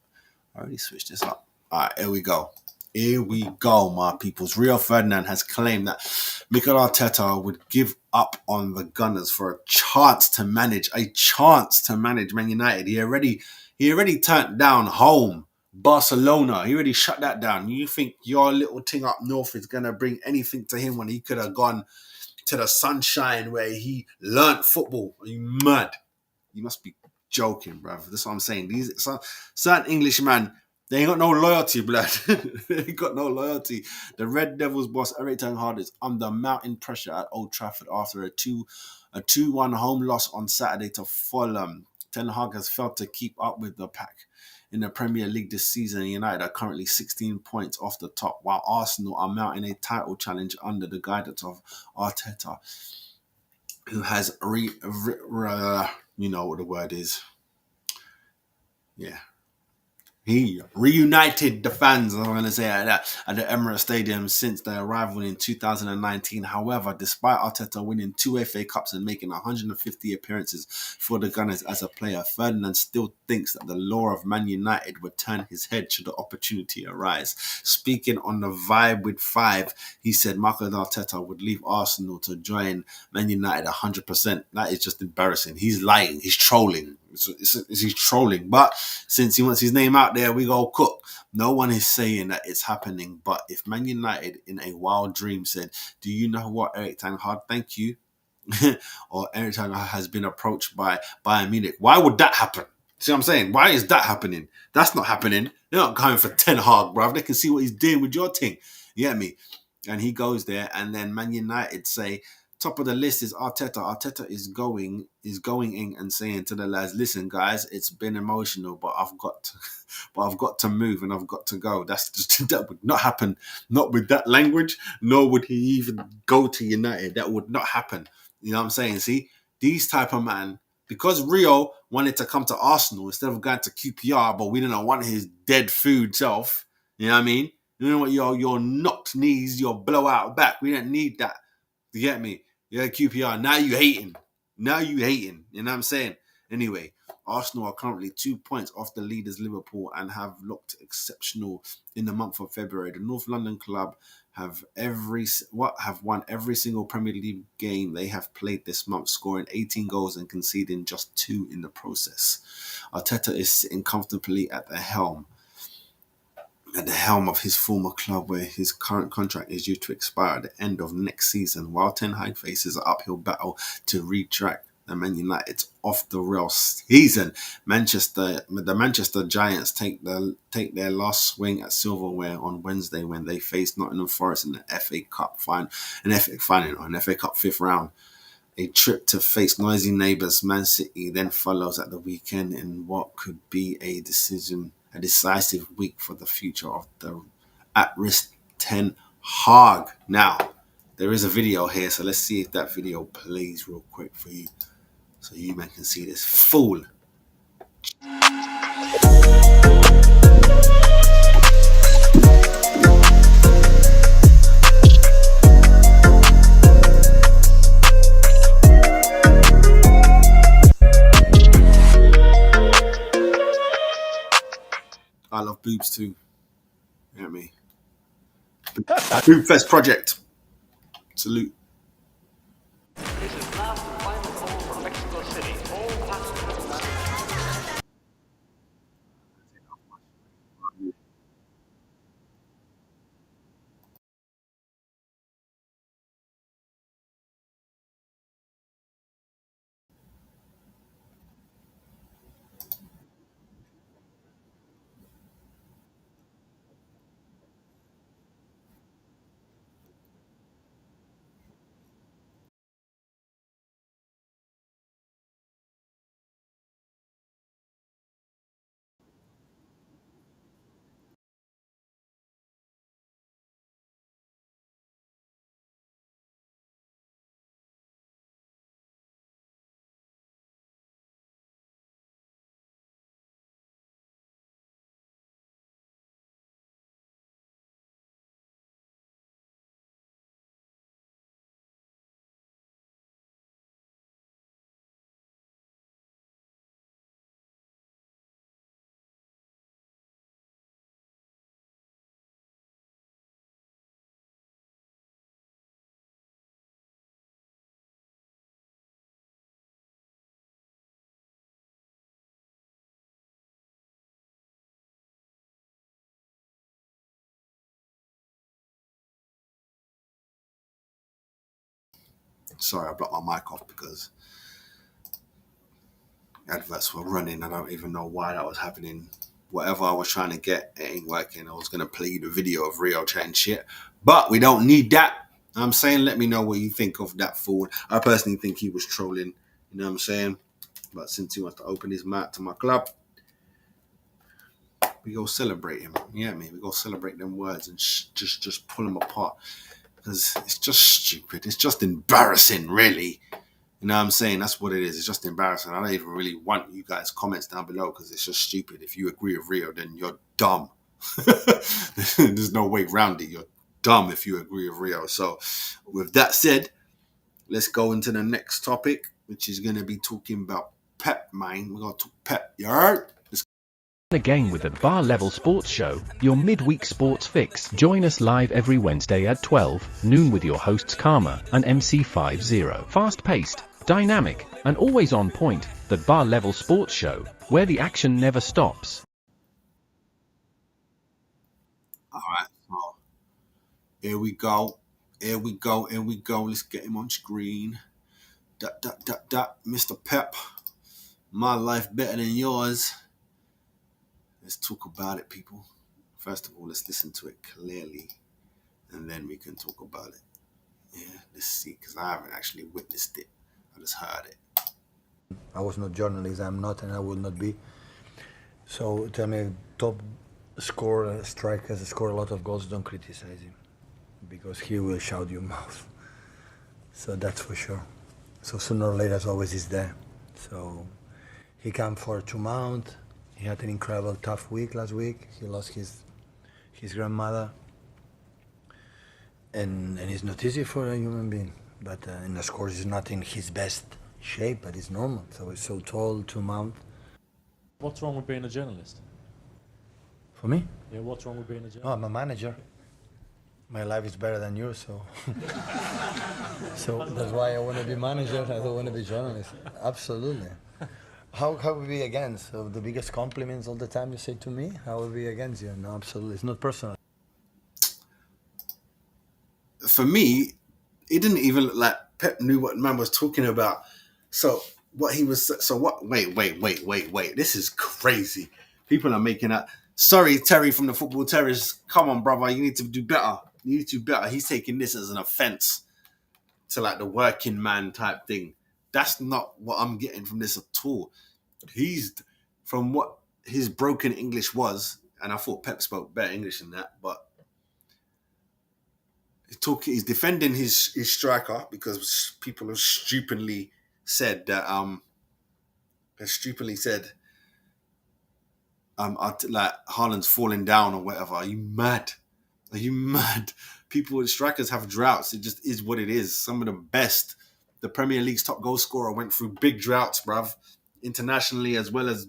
I already switched this up. All right, here we go. Here we go, my peoples. Rio Ferdinand has claimed that Mikel Arteta would give up on the Gunners for a chance to manage Man United. He already turned down home, Barcelona. He already shut that down. You think your little thing up north is going to bring anything to him when he could have gone to the sunshine where he learnt football? Are you mad? You must be joking, bruv. That's what I'm saying. These certain Englishmen, they ain't got no loyalty, blood. They ain't got no loyalty. The Red Devils boss, Eric Ten Hag, is under mounting pressure at Old Trafford after a 2-1 home loss on Saturday to Fulham. Ten Hag has failed to keep up with the pack in the Premier League this season. United are currently 16 points off the top, while Arsenal are mounting a title challenge under the guidance of Arteta, who has you know what the word is. Yeah. He reunited the fans, I'm going to say like that, at the Emirates Stadium since their arrival in 2019. However, despite Arteta winning 2 FA Cups and making 150 appearances for the Gunners as a player, Ferdinand still thinks that the law of Man United would turn his head should the opportunity arise. Speaking on the Vibe with 5, he said Mikel Arteta would leave Arsenal to join Man United 100%. That is just embarrassing. He's lying. He's trolling. He's trolling. But since he wants his name out there, we go cook. No one is saying that it's happening. But if Man United in a wild dream said, do you know what, Erik ten Hag, thank you, or Erik ten Hag has been approached by Bayern Munich, why would that happen? See what I'm saying? Why is that happening? That's not happening. They're not going for Ten Hag, bruv. They can see what he's doing with your team. You get me? And he goes there, and then Man United say, top of the list is Arteta. Arteta is going in and saying to the lads, listen, guys, it's been emotional, but I've got to move and I've got to go. That would not happen. Not with that language, nor would he even go to United. That would not happen. You know what I'm saying? See, these type of man, because Rio wanted to come to Arsenal instead of going to QPR, but we didn't want his dead food self. You know what I mean? You know what? Your knocked knees, your blowout back. We didn't need that. You get me? Yeah, QPR. Now you hating. You know what I'm saying? Anyway, Arsenal are currently 2 points off the leaders Liverpool and have looked exceptional in the month of February. The North London club have won every single Premier League game they have played this month, scoring 18 goals and conceding just 2 in the process. Arteta is sitting comfortably at the helm of his former club, where his current contract is due to expire at the end of next season, while Ten Hag faces an uphill battle to retrack the Man United's off the rail season. The Manchester Giants take their last swing at silverware on Wednesday when they face Nottingham Forest in the FA Cup FA Cup 5th round. A trip to face noisy neighbours Man City then follows at the weekend in what could be a decisive week for the future of the at-risk Ten Hag. Now, there is a video here, so let's see if that video plays real quick for you, so you man can see this fool. I love boobs too. You know what I mean? Boob Fest Project. Salute. Sorry, I blocked my mic off because adverts were running. I don't even know why that was happening. Whatever I was trying to get, it ain't working. I was going to play you the video of Rio chatting shit, but we don't need that. I'm saying, let me know what you think of that fool. I personally think he was trolling. You know what I'm saying? But since he wants to open his mouth to my club, we go celebrate him. Yeah, man, we go celebrate them words and just pull them apart because it's just stupid. It's just embarrassing, really. You know what I'm saying? That's what it is. It's just embarrassing. I don't even really want you guys' comments down below because it's just stupid. If you agree with Rio, then you're dumb. There's no way around it. You're dumb if you agree with Rio. So with that said, let's go into the next topic, which is going to be talking about Pep, man. We're going to talk Pep. You heard? Again with the Bar Level Sports Show, your midweek sports fix. Join us live every Wednesday at 12 noon with your hosts Karma and MC50. Fast-paced, dynamic, and always on point, the Bar Level Sports Show, where the action never stops. All right, so here we go. Here we go. Here we go. Let's get him on screen. Mr. Pep. My life better than yours. Let's talk about it, people. First of all, let's listen to it clearly, and then we can talk about it. Yeah, let's see, because I haven't actually witnessed it. I just heard it. I was not journalist, I'm not, and I will not be. So tell me, top scorer, strikers, score a lot of goals, don't criticize him, because he will shout your mouth. So that's for sure. So sooner or later, always is there. So he came for to Mount. He had an incredible tough week last week. He lost his grandmother. And it's not easy for a human being. But and of course he's not in his best shape, but it's normal. So he's so tall to Mount. What's wrong with being a journalist? For me? Yeah, what's wrong with being a journalist? Oh, I'm a manager. My life is better than yours, so so that's why I want to be manager. I don't want to be journalist. Absolutely. How we be against? So the biggest compliments all the time you say to me, how will be against you? No, absolutely. It's not personal. For me, it didn't even look like Pep knew what man was talking about. So what he was, so what, wait. This is crazy. People are making that. Sorry, Terry from the Football Terrace. Come on, brother. You need to do better. You need to do better. He's taking this as an offense to like the working man type thing. That's not what I'm getting from this at all. He's, from what his broken English was, and I thought Pep spoke better English than that, but he's defending his striker because people have stupidly said that like Haaland's falling down or whatever. Are you mad? Are you mad? People with strikers have droughts. It just is what it is. Some of the best. The Premier League's top goal scorer went through big droughts, bruv. Internationally as well as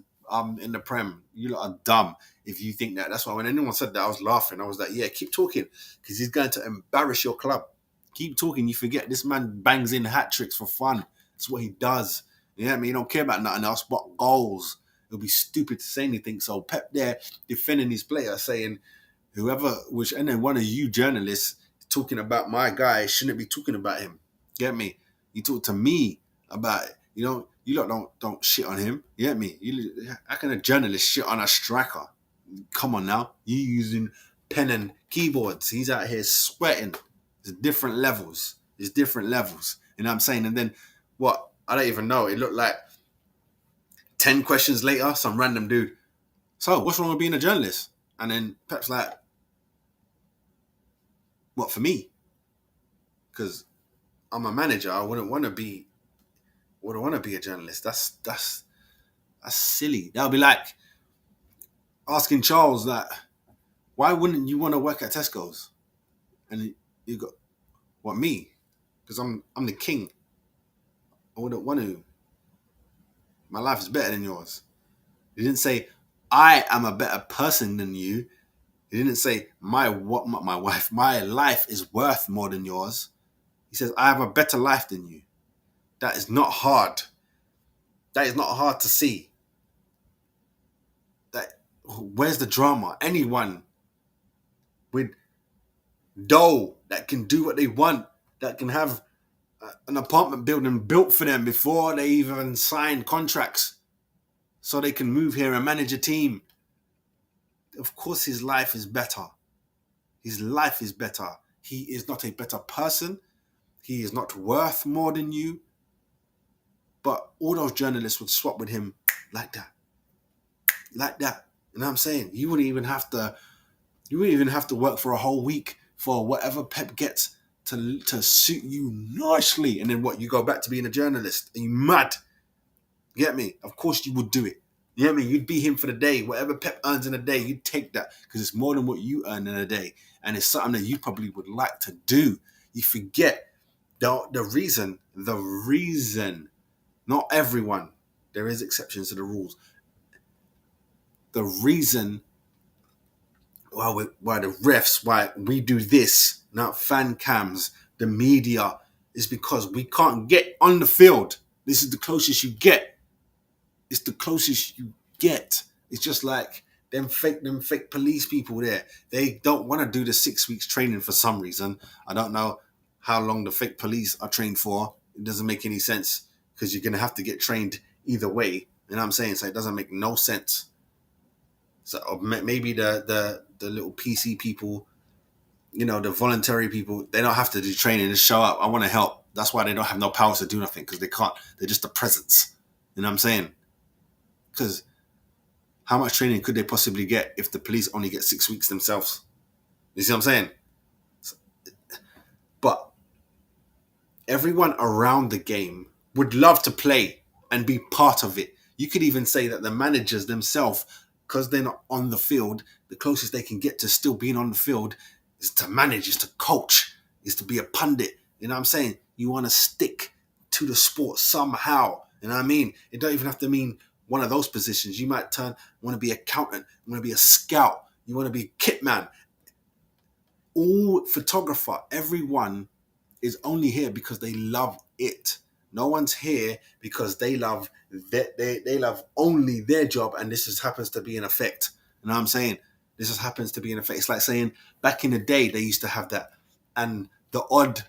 in the Prem. You lot are dumb if you think that. That's why when anyone said that, I was laughing. I was like, yeah, keep talking because he's going to embarrass your club. Keep talking. You forget this man bangs in hat tricks for fun. That's what he does. You know what I mean? He don't care about nothing else but goals. It'll be stupid to say anything. So Pep there defending his player saying and then one of you journalists talking about my guy shouldn't be talking about him. Get me? You talk to me about it. You lot don't shit on him. You get me? How can a journalist shit on a striker? Come on now. You using pen and keyboards. He's out here sweating. There's different levels. You know what I'm saying? And then what? I don't even know. It looked like 10 questions later, some random dude. So, what's wrong with being a journalist? And then Pep's like, what, for me? Because I'm a manager. I wouldn't want to be a journalist. That's silly. That would be like asking Charles that, why wouldn't you want to work at Tesco's? And you got, what, me? Because I'm the king. I wouldn't want to. My life is better than yours. He didn't say, I am a better person than you. He didn't say, my life is worth more than yours. He says, I have a better life than you. That is not hard. That is not hard to see. Where's the drama? Anyone with dough that can do what they want, that can have an apartment building built for them before they even sign contracts so they can move here and manage a team. Of course his life is better. His life is better. He is not a better person. He is not worth more than you. But all those journalists would swap with him like that. Like that. You know what I'm saying? You wouldn't even have to work for a whole week for whatever Pep gets to suit you nicely. And then what? You go back to being a journalist. Are you mad? You get me? Of course you would do it. You get me? You'd be him for the day. Whatever Pep earns in a day, you'd take that because it's more than what you earn in a day. And it's something that you probably would like to do. You forget the reason, not everyone, there is exceptions to the rules. The reason why the refs, why we do this, now fan cams, the media, is because we can't get on the field. This is the closest you get. It's the closest you get. It's just like them fake police people there. They don't want to do the 6 weeks training for some reason. I don't know how long the fake police are trained for. It doesn't make any sense because you're going to have to get trained either way. You know what I'm saying? So it doesn't make no sense. So maybe the little PC people, you know, the voluntary people, they don't have to do training, just show up. I want to help. That's why they don't have no powers to do nothing, because they can't. They're just a presence. You know what I'm saying? Because how much training could they possibly get if the police only get 6 weeks themselves? You see what I'm saying? But everyone around the game would love to play and be part of it. You could even say that the managers themselves, because they're not on the field, the closest they can get to still being on the field is to manage, is to coach, is to be a pundit. You know what I'm saying? You want to stick to the sport somehow. You know what I mean? It don't even have to mean one of those positions. You might want to be accountant, you want to be a scout, you want to be kit man. All photographer, everyone is only here because they love it. No one's here because they love they love only their job, and this just happens to be an effect. You know what I'm saying? This just happens to be an effect. It's like saying back in the day they used to have that, and the odd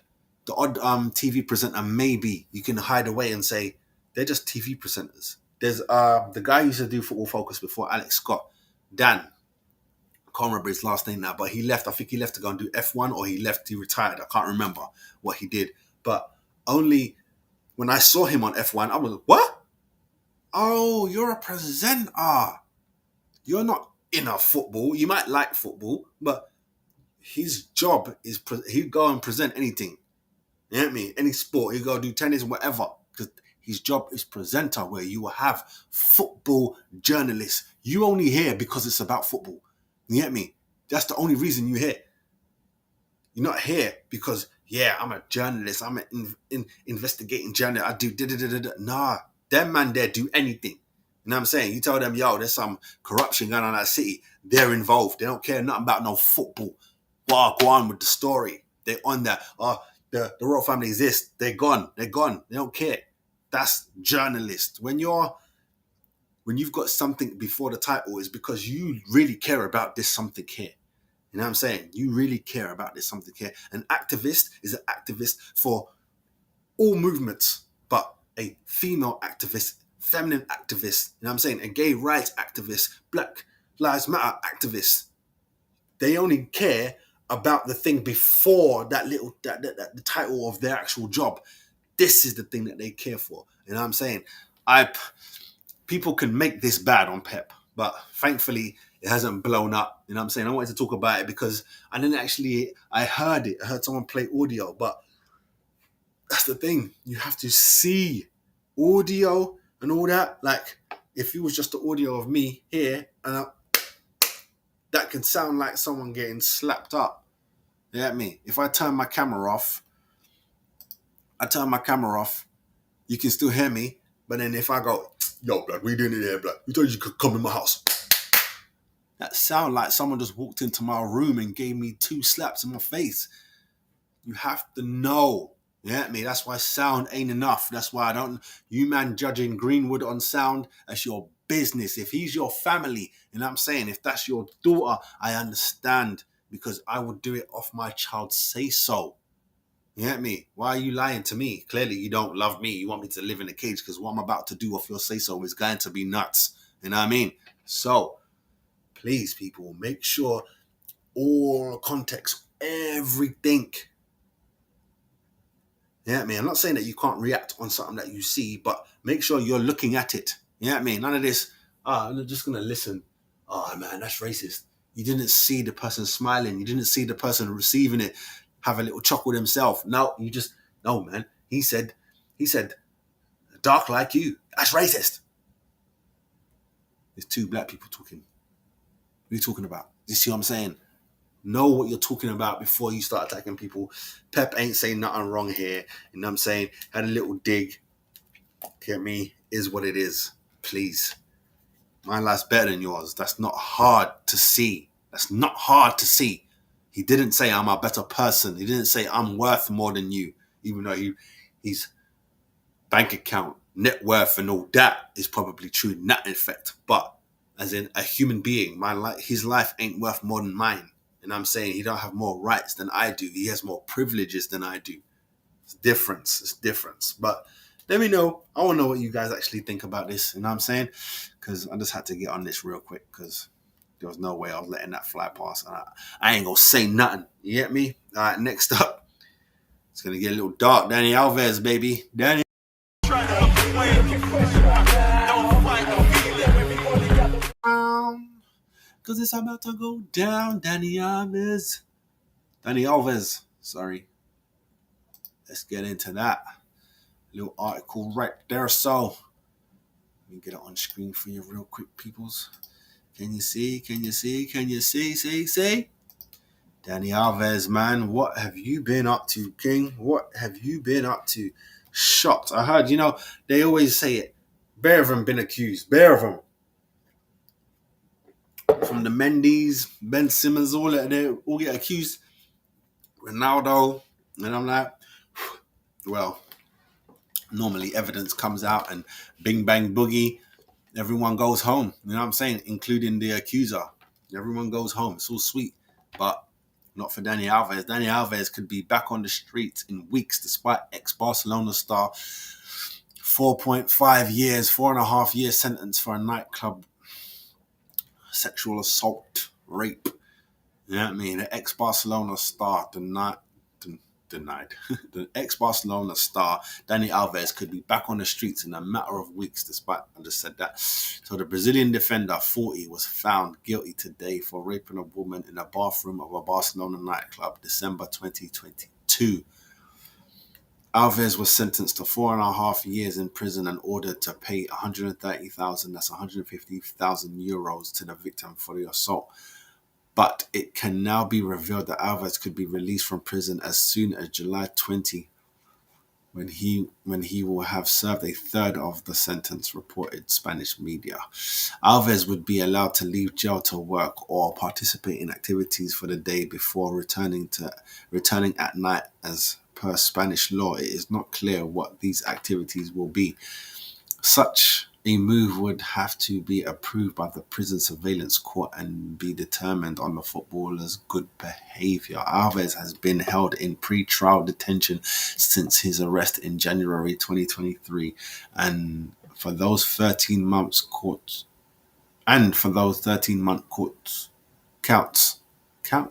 TV presenter, maybe you can hide away and say they're just TV presenters. There's the guy who used to do Football Focus before Alex Scott, Dan. I can't remember his last name now, but he left. I think he left to go and do F1, or he retired. I can't remember what he did. But only when I saw him on F1, I was like, what? Oh, you're a presenter. You're not in a football. You might like football, but his job is he'd go and present anything. You know what I mean? Any sport. He'd go do tennis, whatever. Because his job is presenter, where you will have football journalists. You only hear because it's about football. You get me? That's the only reason you're here. You're not here because, yeah, I'm a journalist. I'm an investigating journalist. I do da-da-da-da-da. Nah, them man there do anything. You know what I'm saying? You tell them, yo, there's some corruption going on in that city. They're involved. They don't care nothing about no football. Go on with the story. They're on that. The royal family is this. They're gone. They're gone. They don't care. That's journalist. When you've got something before the title, is because you really care about this something here. You know what I'm saying? You really care about this something here. An activist is an activist for all movements, but a female activist, feminine activist, you know what I'm saying? A gay rights activist, Black Lives Matter activist. They only care about the thing before the title of their actual job. This is the thing that they care for. You know what I'm saying? People can make this bad on Pep, but thankfully it hasn't blown up. You know what I'm saying? I wanted to talk about it because I heard it. I heard someone play audio, but that's the thing. You have to see audio and all that. Like, if it was just the audio of me here, and that can sound like someone getting slapped up. You know what I mean? If I turn my camera off, you can still hear me. But then if I go, yo, blood, what you doing in here, blood? We told you could come in my house. That sound like someone just walked into my room and gave me 2 slaps in my face. You have to know. You know what I mean? That's why sound ain't enough. That's why you man judging Greenwood on sound, that's your business. If he's your family, you know what I'm saying? If that's your daughter, I understand, because I would do it off my child's say so. You get me? Why are you lying to me? Clearly you don't love me. You want me to live in a cage, because what I'm about to do off your say so is going to be nuts. You know what I mean? So, please, people, make sure all context, everything. Yeah, I mean, I'm not saying that you can't react on something that you see, but Make sure you're looking at it. You know what I mean? None of this, I'm just going to listen. Oh, man, that's racist. You didn't see the person smiling. You didn't see the person receiving it, have a little chuckle himself. No, no, man. He said, dark like you. That's racist. There's two black people talking. What are you talking about? You see what I'm saying? Know what you're talking about before you start attacking people. Pep ain't saying nothing wrong here. You know what I'm saying? Had a little dig. Get me? Is what it is. Please. My life's better than yours. That's not hard to see. That's not hard to see. He didn't say I'm a better person. He didn't say I'm worth more than you. Even though he's bank account, net worth and all that is probably true in that effect. But as in a human being, his life ain't worth more than mine. And I'm saying he don't have more rights than I do. He has more privileges than I do. It's difference. It's difference. But let me know. I want to know what you guys actually think about this. You know what I'm saying? Because I just had to get on this real quick because there was no way I was letting that fly past. And I ain't going to say nothing. You get me? All right, next up. It's going to get a little dark. Dani Alves, baby. Dani. Because it's about to go down. Dani Alves. Sorry. Let's get into that. Little article right there. So, let me get it on screen for you real quick, peoples. Can you see? Can you see? Can you see? See? Dani Alves, man, what have you been up to, King? What have you been up to? Shocked. I heard, they always say it. Bare of them been accused. Bare of them. From the Mendy's, Ben Simmons, all that, they all get accused. Ronaldo. And I'm like, well, normally evidence comes out and bing, bang, boogie. Everyone goes home. You know what I'm saying? Including the accuser. Everyone goes home. It's all sweet. But not for Dani Alves. Dani Alves could be back on the streets in weeks despite ex-Barcelona star 4.5 years sentence for a nightclub sexual assault, rape. You know what I mean? The ex-Barcelona star denied. The ex-Barcelona star, Dani Alves, could be back on the streets in a matter of weeks, despite, I just said that. So the Brazilian defender, 40, was found guilty today for raping a woman in a bathroom of a Barcelona nightclub, December 2022. Alves was sentenced to 4.5 years in prison and ordered to pay 130,000, that's 150,000 euros to the victim for the assault. But it can now be revealed that Alves could be released from prison as soon as July 20, when he will have served a third of the sentence, reported Spanish media. Alves would be allowed to leave jail to work or participate in activities for the day before returning at night. As per Spanish law, it is not clear what these activities will be. Such a move would have to be approved by the prison surveillance court and be determined on the footballer's good behaviour. Alves has been held in pre-trial detention since his arrest in January 2023, and for those 13-month courts count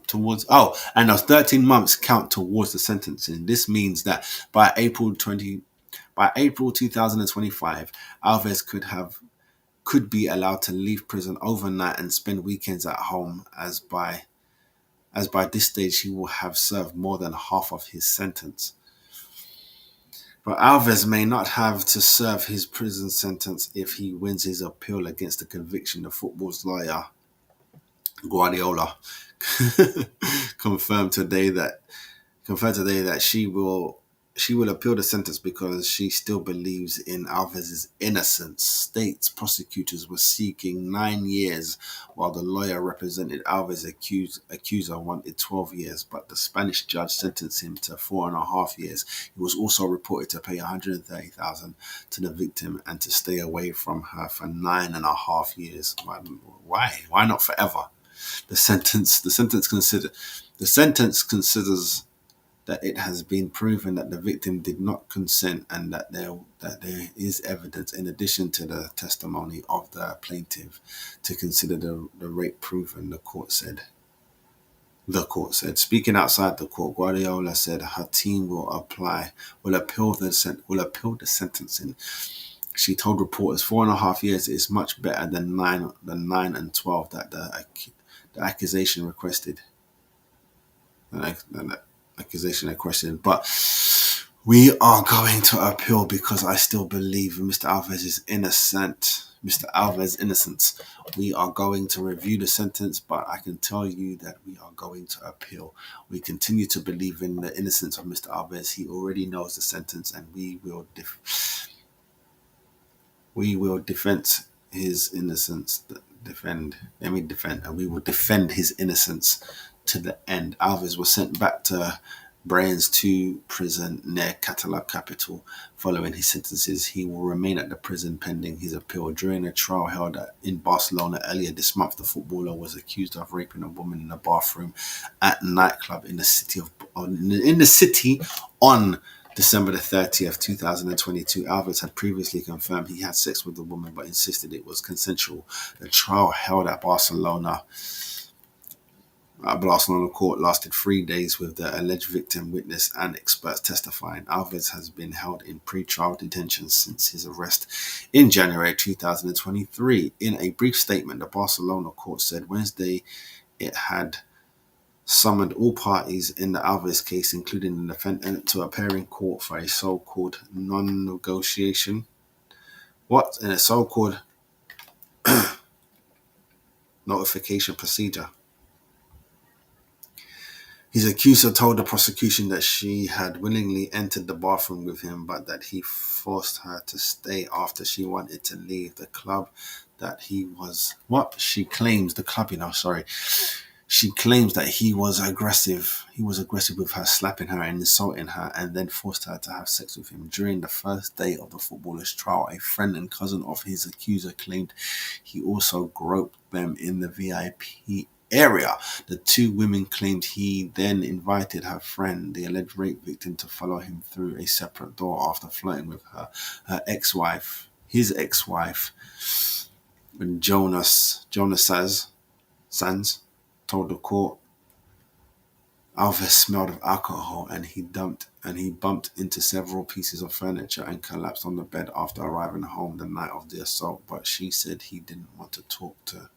towards those 13 months count towards the sentencing. This means that by April 2025, Alves could be allowed to leave prison overnight and spend weekends at home, as by this stage he will have served more than half of his sentence. But Alves may not have to serve his prison sentence if he wins his appeal against the conviction. The football's lawyer, Guardiola, confirmed today that she will appeal the sentence because she still believes in Alves' innocence. State's prosecutors were seeking 9 years, while the lawyer represented Alves' accuser wanted 12 years, but the Spanish judge sentenced him to 4.5 years. He was also reported to pay 130,000 to the victim and to stay away from her for 9.5 years. Why? Why not forever? The sentence considers that it has been proven that the victim did not consent and that there is evidence, in addition to the testimony of the plaintiff, to consider the rape proven, the court said. Speaking outside the court, Guardiola said her team will appeal the sentencing. She told reporters 4.5 years is much better than 9 and 12 that the accusation requested. The accusation requested. But we are going to appeal because I still believe Mr. Alves is innocent. Mr. Alves' innocence. We are going to review the sentence, but I can tell you that we are going to appeal. We continue to believe in the innocence of Mr. Alves. He already knows the sentence, and we will defend his innocence. And we will defend his innocence to the end. Alves was sent back to Brains 2 prison near Catalan capital. Following his sentences, he will remain at the prison pending his appeal. During a trial held in Barcelona earlier this month, the footballer was accused of raping a woman in a bathroom at a nightclub in the city on December the 30th, 2022. Alves had previously confirmed he had sex with the woman, but insisted it was consensual. The trial held at Barcelona court lasted 3 days with the alleged victim, witness, and experts testifying. Alves has been held in pre-trial detention since his arrest in January 2023. In a brief statement, the Barcelona court said Wednesday it had summoned all parties in the Alves case, including the defendant, to appear in court for a so-called non-negotiation. In a so-called notification procedure. His accuser told the prosecution that she had willingly entered the bathroom with him, but that he forced her to stay after she wanted to leave the club. She claims that he was aggressive. He was aggressive with her, slapping her and insulting her, and then forced her to have sex with him. During the first day of the footballer's trial, a friend and cousin of his accuser claimed he also groped them in the VIP area. The two women claimed he then invited her friend, the alleged rape victim, to follow him through a separate door after flirting with her. His ex-wife, Jonas Sanz, told the court Alves smelled of alcohol and he bumped into several pieces of furniture and collapsed on the bed after arriving home the night of the assault. But she said she didn't want to talk to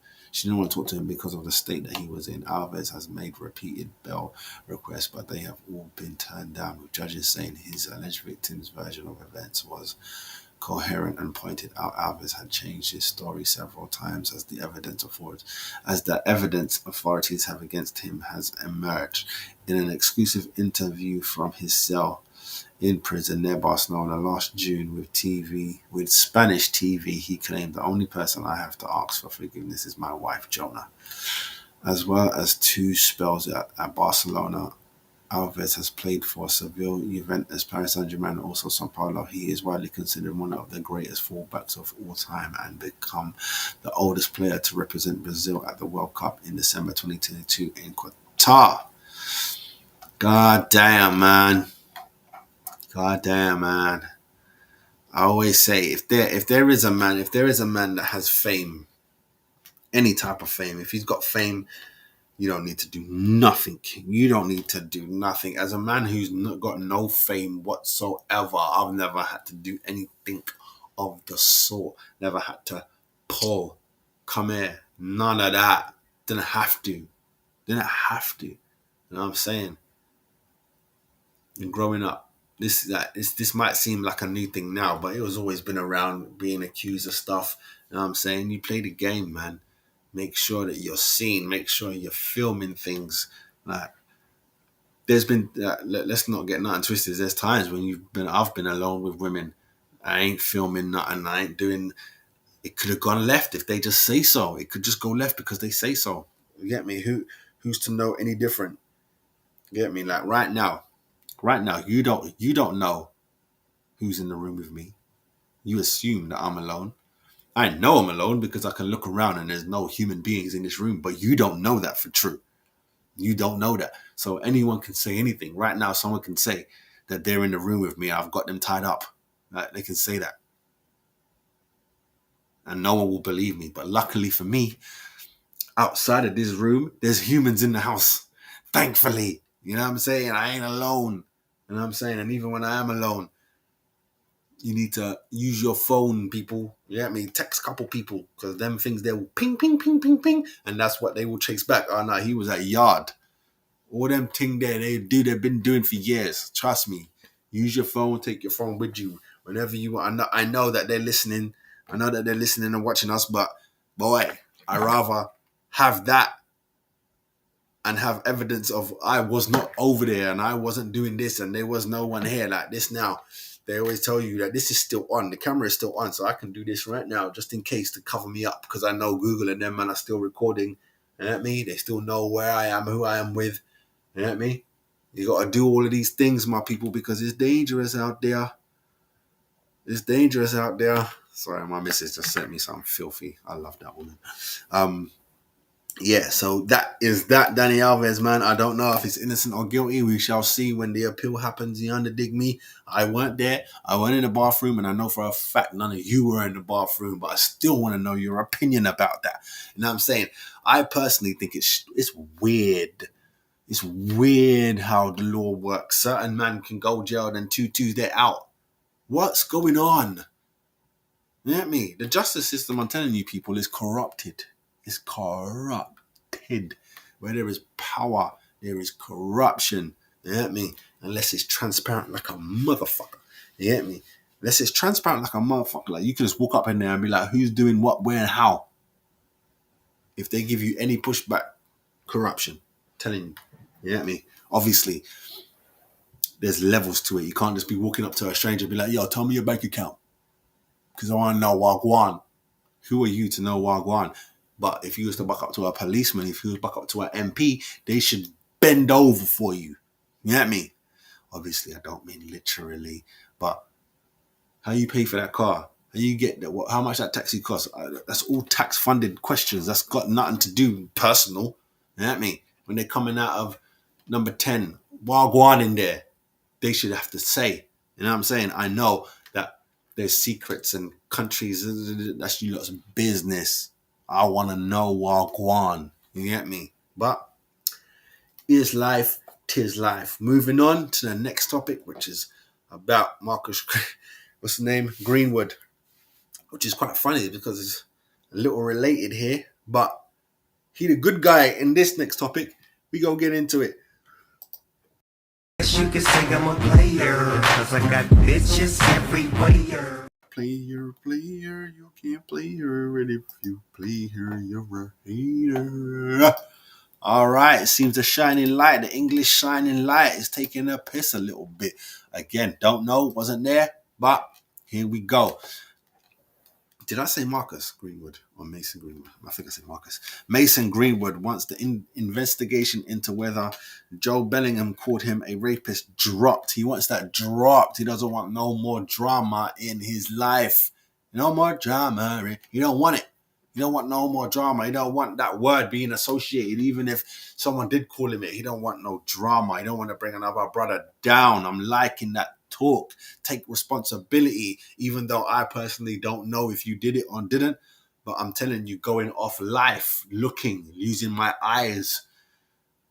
him because of the state that he was in. Alves has made repeated bail requests, but they have all been turned down, with judges saying his alleged victim's version of events was coherent and pointed out Alves had changed his story several times as the evidence authorities have against him has emerged. In an exclusive interview from his cell in prison near Barcelona last June with Spanish TV, he claimed, "The only person I have to ask for forgiveness is my wife, Jonah." As well as 2 spells at Barcelona, Alves has played for Seville, Juventus, Paris Saint-Germain, and also Sao Paulo. He is widely considered one of the greatest fullbacks of all time and become the oldest player to represent Brazil at the World Cup in December 2022 in Qatar. God damn, man. I always say, if there is a man that has fame, any type of fame, if he's got fame, you don't need to do nothing. As a man who's got no fame whatsoever, I've never had to do anything of the sort. Never had to pull, come here, none of that. Didn't have to. You know what I'm saying? And growing up, this might seem like a new thing now, but it was always been around, being accused of stuff. You know what I'm saying? You play the game, man. Make sure that you're seen. Make sure you're filming things. Like, there's been, let's not get nothing twisted. There's times when I've been alone with women. I ain't filming nothing. I ain't doing. It could have gone left if they just say so. It could just go left because they say so. You get me? Who's to know any different? You get me? Like right now, you don't know who's in the room with me. You assume that I'm alone. I know I'm alone because I can look around and there's no human beings in this room, but you don't know that for true. You don't know that. So anyone can say anything. Right now, someone can say that they're in the room with me. I've got them tied up. Right? They can say that. And no one will believe me. But luckily for me, outside of this room, there's humans in the house. Thankfully. You know what I'm saying? I ain't alone. You know what I'm saying? And even when I am alone, You need to use your phone, people. You know what I mean? Text a couple people, because them things, they will ping, ping, ping, ping, ping, and that's what they will chase back. Oh, no, he was at yard. All them thing there, they've been doing for years. Trust me. Use your phone, take your phone with you whenever you want. I know that they're listening. I know that they're listening and watching us, but boy, I rather have that and have evidence of I was not over there and I wasn't doing this and there was no one here like this now. They always tell you that this is still on. The camera is still on, so I can do this right now just in case to cover me up, because I know Google and them man are still recording. You know what I mean? They still know where I am, who I am with. You know what I mean? You got to do all of these things, my people, because it's dangerous out there. It's dangerous out there. Sorry, my missus just sent me something filthy. I love that woman. Yeah, so that is that, Danny Alves, man. I don't know if he's innocent or guilty. We shall see when the appeal happens. You underdig me? I weren't there. I went in the bathroom, and I know for a fact none of you were in the bathroom, but I still want to know your opinion about that. You know what I'm saying? I personally think it's weird. It's weird how the law works. Certain men can go jail, then 2 they're out. What's going on? You know what I mean? The justice system, I'm telling you people, is corrupted. It's corrupted. Where there is power, there is corruption. You know what I mean? Unless it's transparent like a motherfucker. You get me? Unless it's transparent like a motherfucker. Like, you can just walk up in there and be like, who's doing what, where, and how? If they give you any pushback, corruption. I'm telling you. You know what I mean? Obviously, there's levels to it. You can't just be walking up to a stranger and be like, yo, tell me your bank account, because I want to know Wagwan. Who are you to know Wagwan? But if you was to back up to a policeman, if you was back up to an MP, they should bend over for you. You know what I mean? Obviously, I don't mean literally, but how you pay for that car? How you get that? How much that taxi costs? That's all tax-funded questions. That's got nothing to do personal. You know what I mean? When they're coming out of number 10, Wagwan in there, they should have to say. You know what I'm saying? I know that there's secrets and countries. That's you lot's business. I want to know Wagwan. You get me? But is life, tis life. Moving on to the next topic, which is about Marcus, what's the name? Greenwood, which is quite funny because it's a little related here. But he the good guy in this next topic. We go get into it. Guess you could say I'm a player, cause I got bitches everywhere. Player, you can't play her, and if you play her, you're a hater. All right, it seems the shining light, the English shining light, is taking a piss a little bit. Again, don't know, wasn't there, but here we go. Did I say Marcus Greenwood or Mason Greenwood? I think I said Marcus. Mason Greenwood wants the investigation into whether Joe Bellingham called him a rapist dropped. He wants that dropped. He doesn't want no more drama in his life. No more drama. You don't want it. You don't want no more drama. You don't want that word being associated. Even if someone did call him it, he don't want no drama. He don't want to bring another brother down. I'm liking that talk. Take responsibility, even though I personally don't know if you did it or didn't. But I'm telling you, going off life, looking, using my eyes,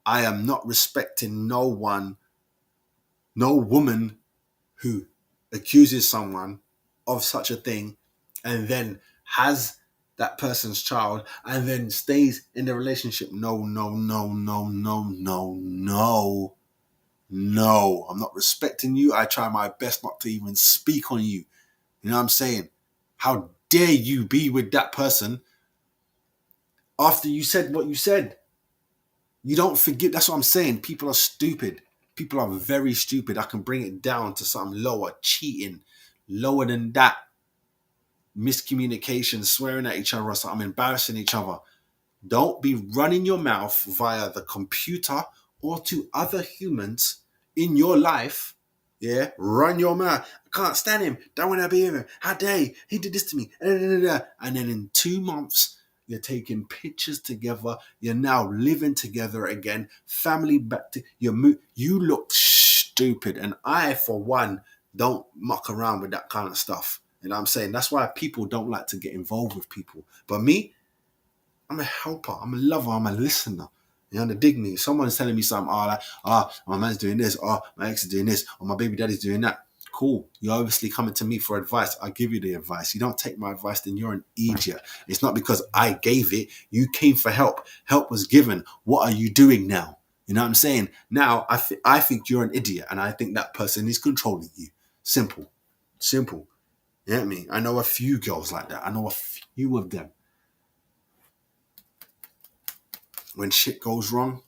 I am not respecting no one, no woman who accuses someone of such a thing and then has that person's child and then stays in the relationship. No. No, I'm not respecting you. I try my best not to even speak on you. You know what I'm saying? How dare you be with that person after you said what you said? You don't forgive. That's what I'm saying. People are stupid. People are very stupid. I can bring it down to something lower. Cheating. Lower than that. Miscommunication. Swearing at each other or something. Embarrassing each other. Don't be running your mouth via the computer or to other humans in your life. Yeah, run your mouth. I can't stand him. Don't want to be with him. How dare he did this to me. And then in 2 months, you're taking pictures together. You're now living together again. Family back to you. You look stupid. And I, for one, don't muck around with that kind of stuff. You know what I'm saying? That's why people don't like to get involved with people. But me, I'm a helper. I'm a lover. I'm a listener. You underdig me? Someone's telling me something, my man's doing this, my ex is doing this, or my baby daddy's doing that. cool. You're obviously coming to me for advice. I give you the advice. You don't take my advice, then you're an idiot. It's not because I gave it. You came for help. Help was given. What are you doing now? You know what I'm saying? Now, I think you're an idiot, and I think that person is controlling you. Simple. Simple. You know what I mean? I know a few girls like that. I know a few of them. When shit goes wrong,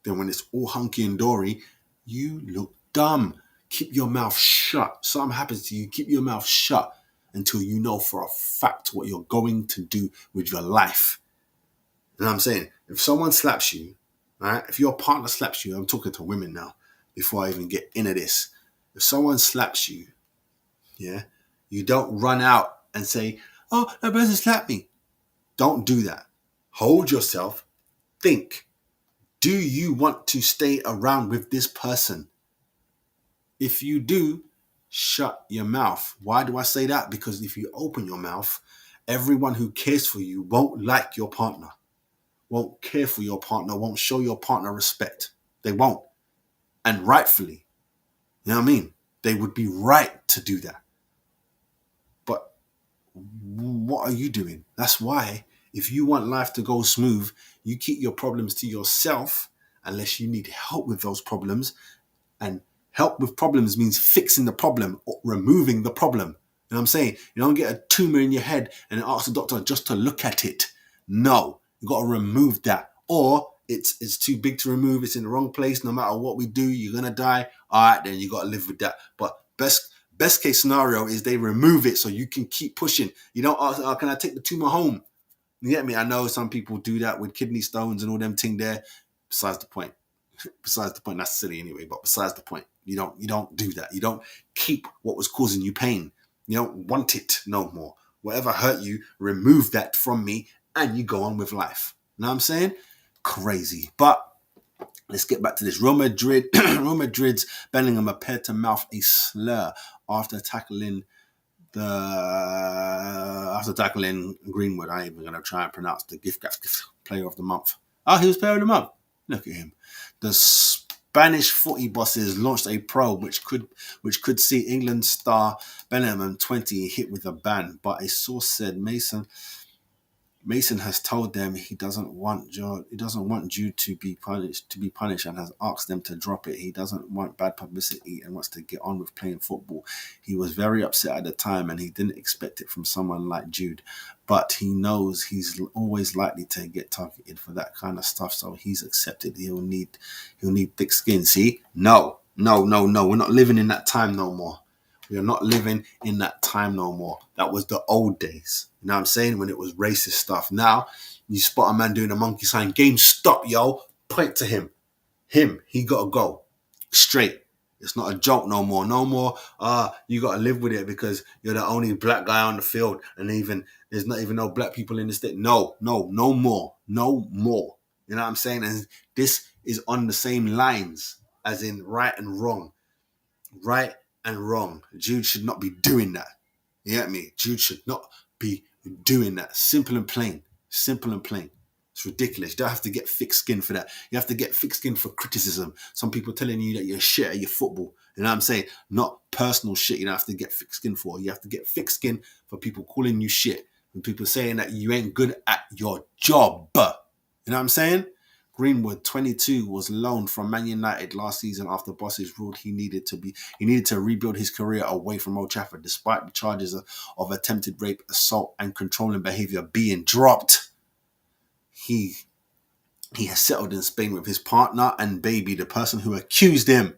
then when it's all hunky and dory, you look dumb. Keep your mouth shut. Something happens to you, keep your mouth shut until you know for a fact what you're going to do with your life. You know what I'm saying? If someone slaps you, right? If your partner slaps you, I'm talking to women now, before I even get into this. If someone slaps you, yeah, you don't run out and say, oh, that person slapped me. Don't do that. Hold yourself. Think. Do you want to stay around with this person? If you do, shut your mouth. Why do I say that? Because if you open your mouth, everyone who cares for you won't like your partner, won't care for your partner, won't show your partner respect. They won't. And rightfully. You know what I mean? They would be right to do that. But what are you doing? That's why if you want life to go smooth, you keep your problems to yourself unless you need help with those problems. And help with problems means fixing the problem or removing the problem. You know what I'm saying? You don't get a tumor in your head and ask the doctor just to look at it. No, you got to remove that. Or it's too big to remove. It's in the wrong place. No matter what we do, you're going to die. All right, then you got to live with that. But best case scenario is they remove it so you can keep pushing. You don't ask, oh, can I take the tumor home? You get me? I know some people do that with kidney stones and all them thing there. Besides the point. Besides the point, that's silly anyway, but besides the point, you don't do that. You don't keep what was causing you pain. You don't want it no more. Whatever hurt you, remove that from me and you go on with life. You know what I'm saying? Crazy. But let's get back to this. Real Madrid's Bellingham appeared to mouth a slur after tackling Greenwood. I ain't even gonna try and pronounce the gift player of the month. Oh, he was player of the month. Look at him. The Spanish footy bosses launched a probe which could see England star Bellingham 20 hit with a ban, but a source said Mason has told them he doesn't want Jude to be punished and has asked them to drop it. He doesn't want bad publicity and wants to get on with playing football. He was very upset at the time and he didn't expect it from someone like Jude, but he knows he's always likely to get targeted for that kind of stuff, so he's accepted he'll need thick skin. See? No. We're not living in that time no more. We are not living in that time no more. That was the old days. You know what I'm saying? When it was racist stuff. Now, you spot a man doing a monkey sign. Game stop, yo. Point to him. He got to go. Straight. It's not a joke no more. No more, you got to live with it because you're the only black guy on the field and there's not even no black people in the state. No more. No more. You know what I'm saying? And this is on the same lines as in right and wrong. Right and wrong. Jude should not be doing that. You get me? Jude should not be doing that. Simple and plain. It's ridiculous. You don't have to get thick skin for that. You have to get thick skin for criticism. Some people telling you that you're shit at your football. You know what I'm saying? Not personal shit you don't have to get thick skin for. You have to get thick skin for people calling you shit. And people saying that you ain't good at your job. You know what I'm saying? Greenwood, 22, was loaned from Man United last season after bosses ruled he needed to rebuild his career away from Old Trafford, despite the charges of attempted rape, assault, and controlling behaviour being dropped. He has settled in Spain with his partner and baby, the person who accused him,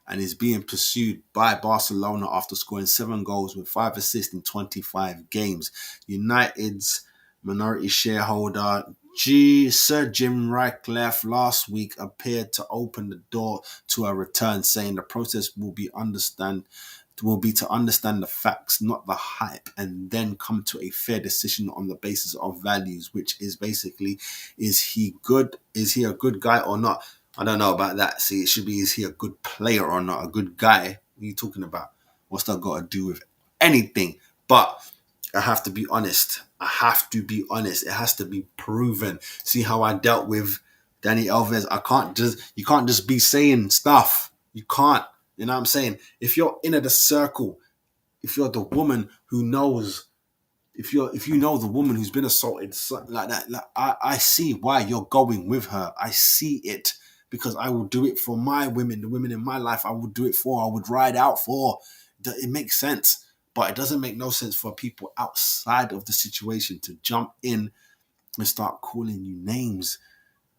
and is being pursued by Barcelona after scoring 7 goals with 5 assists in 25 games. United's minority shareholder Sir Jim Ratcliffe last week appeared to open the door to a return, saying the process will be to understand the facts, not the hype, and then come to a fair decision on the basis of values, which is basically, is he a good guy or not? I don't know about that. See, it should be, is he a good player or not? A good guy? What are you talking about? What's that got to do with anything? But I have to be honest. It has to be proven. See how I dealt with Danny Alves? You can't just be saying stuff. You can't. You know what I'm saying? If you're in the circle, if you're the woman who knows, if you know the woman who's been assaulted, something like that, like, I see why you're going with her. I see it, because I will do it for my women, the women in my life. I would do it for. I would ride out for. It makes sense, but it doesn't make no sense for people outside of the situation to jump in and start calling you names.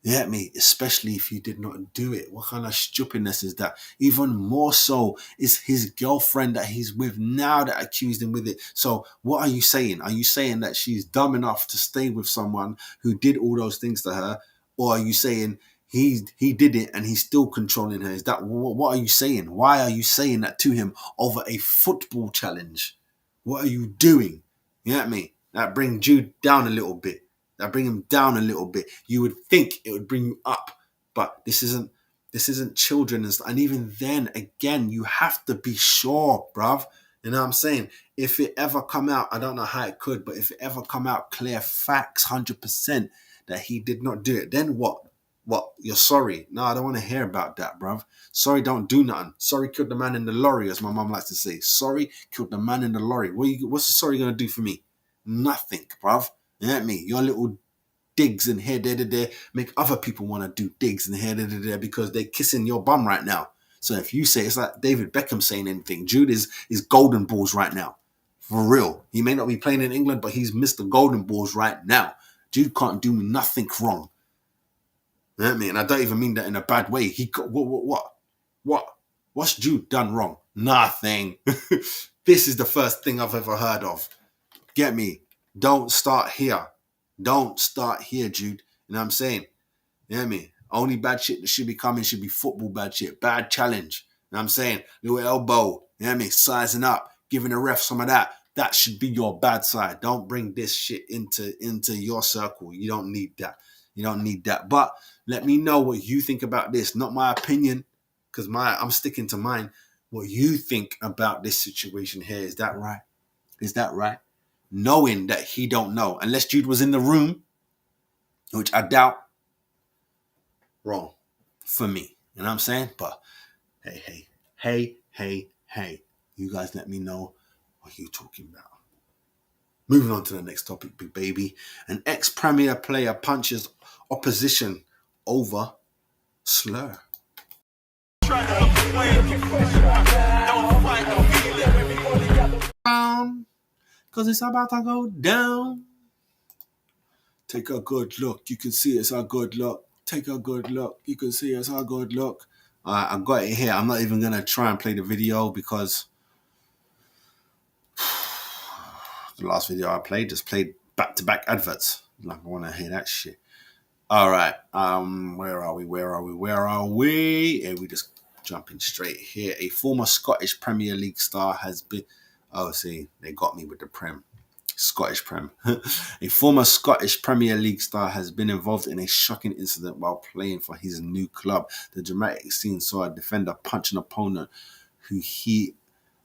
You get me? Especially if you did not do it. What kind of stupidness is that? Even more so is his girlfriend that he's with now that accused him with it. So what are you saying? Are you saying that she's dumb enough to stay with someone who did all those things to her? Or are you saying he did it and he's still controlling her? Is that what are you saying? Why are you saying that to him over a football challenge? What are you doing? You get me? That brings Jude down a little bit. That bring him down a little bit. You would think it would bring you up, but this isn't children. And even then, again, you have to be sure, bruv. You know what I'm saying? If it ever come out, I don't know how it could, but if it ever come out clear facts, 100% that he did not do it, then what? What? You're sorry? No, I don't want to hear about that, bruv. Sorry, don't do nothing. Sorry, killed the man in the lorry, as my mom likes to say. Sorry, killed the man in the lorry. What's the sorry gonna do for me? Nothing, bruv. You know what I mean? Your little digs in here, there, make other people want to do digs in here, there, because they're kissing your bum right now. So if you say, it's like David Beckham saying anything. Jude is golden balls right now. For real. He may not be playing in England, but he's Mr. Golden Balls right now. Jude can't do nothing wrong. You know what I mean? And I don't even mean that in a bad way. He got, what? What's Jude done wrong? Nothing. This is the first thing I've ever heard of. Get me? Don't start here. Don't start here, Jude. You know what I'm saying? You know what I mean? Only bad shit that should be coming should be football bad shit. Bad challenge. You know what I'm saying? Little elbow. You know what I mean? Sizing up. Giving the ref some of that. That should be your bad side. Don't bring this shit into your circle. You don't need that. You don't need that. But let me know what you think about this. Not my opinion, because I'm sticking to mine. What you think about this situation here. Is that right? Is that right? Knowing that he don't know. Unless Jude was in the room, which I doubt. Wrong. For me. You know what I'm saying? But hey. You guys let me know what you talking about. Moving on to the next topic, big baby. An ex-Premier player punches opposition over slur. Because it's about to go down. Take a good look. You can see it's a good look. Take a good look. You can see it's a good look. I got it here. I'm not even going to try and play the video because the last video I played just played back-to-back adverts. Like, I want to hear that shit. All right. Where are we? Yeah, we just jumping straight here. A former Scottish Premier League star has been... Oh, see, they got me with the Prem. Scottish Prem. A former Scottish Premier League star has been involved in a shocking incident while playing for his new club. The dramatic scene saw a defender punch an opponent who he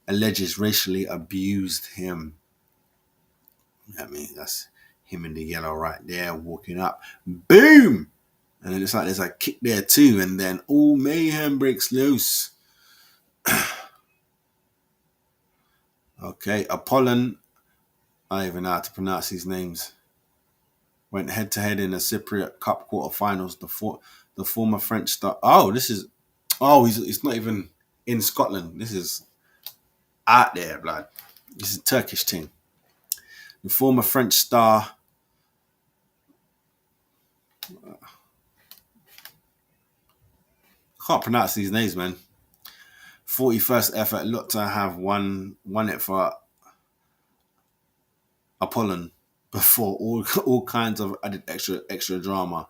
alleges racially abused him. I mean, that's him in the yellow right there walking up. Boom! And it looks like there's a kick there too. And then all mayhem breaks loose. Okay, Apollon. I don't even know how to pronounce these names. Went head-to-head in the Cypriot Cup quarterfinals. The former French star. Oh, this is... Oh, it's not even in Scotland. This is out there, blood. This is a Turkish team. The former French star... I can't pronounce these names, man. 41st effort looked to have won it for Apollon before all kinds of added extra drama.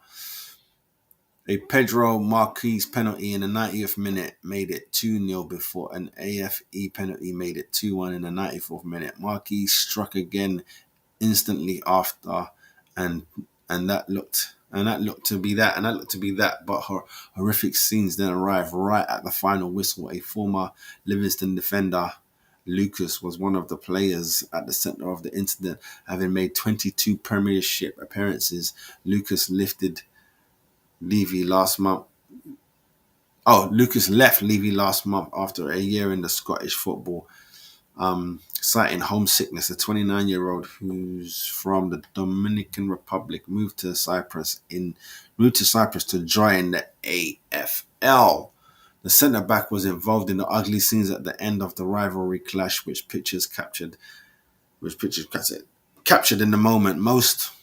A Pedro Marquez penalty in the 90th minute made it 2-0 before an AFE penalty made it 2-1 in the 94th minute. Marquez struck again instantly after, and that looked to be that. But horrific scenes then arrived right at the final whistle. A former Livingston defender, Lucas, was one of the players at the centre of the incident, having made 22 Premiership appearances. Lucas lifted Levy last month Lucas left Levy last month after a year in the Scottish football, citing homesickness. A 29-year-old who's from the Dominican Republic moved to Cyprus to join the AFL. The centre-back was involved in the ugly scenes at the end of the rivalry clash, which pictures captured in the moments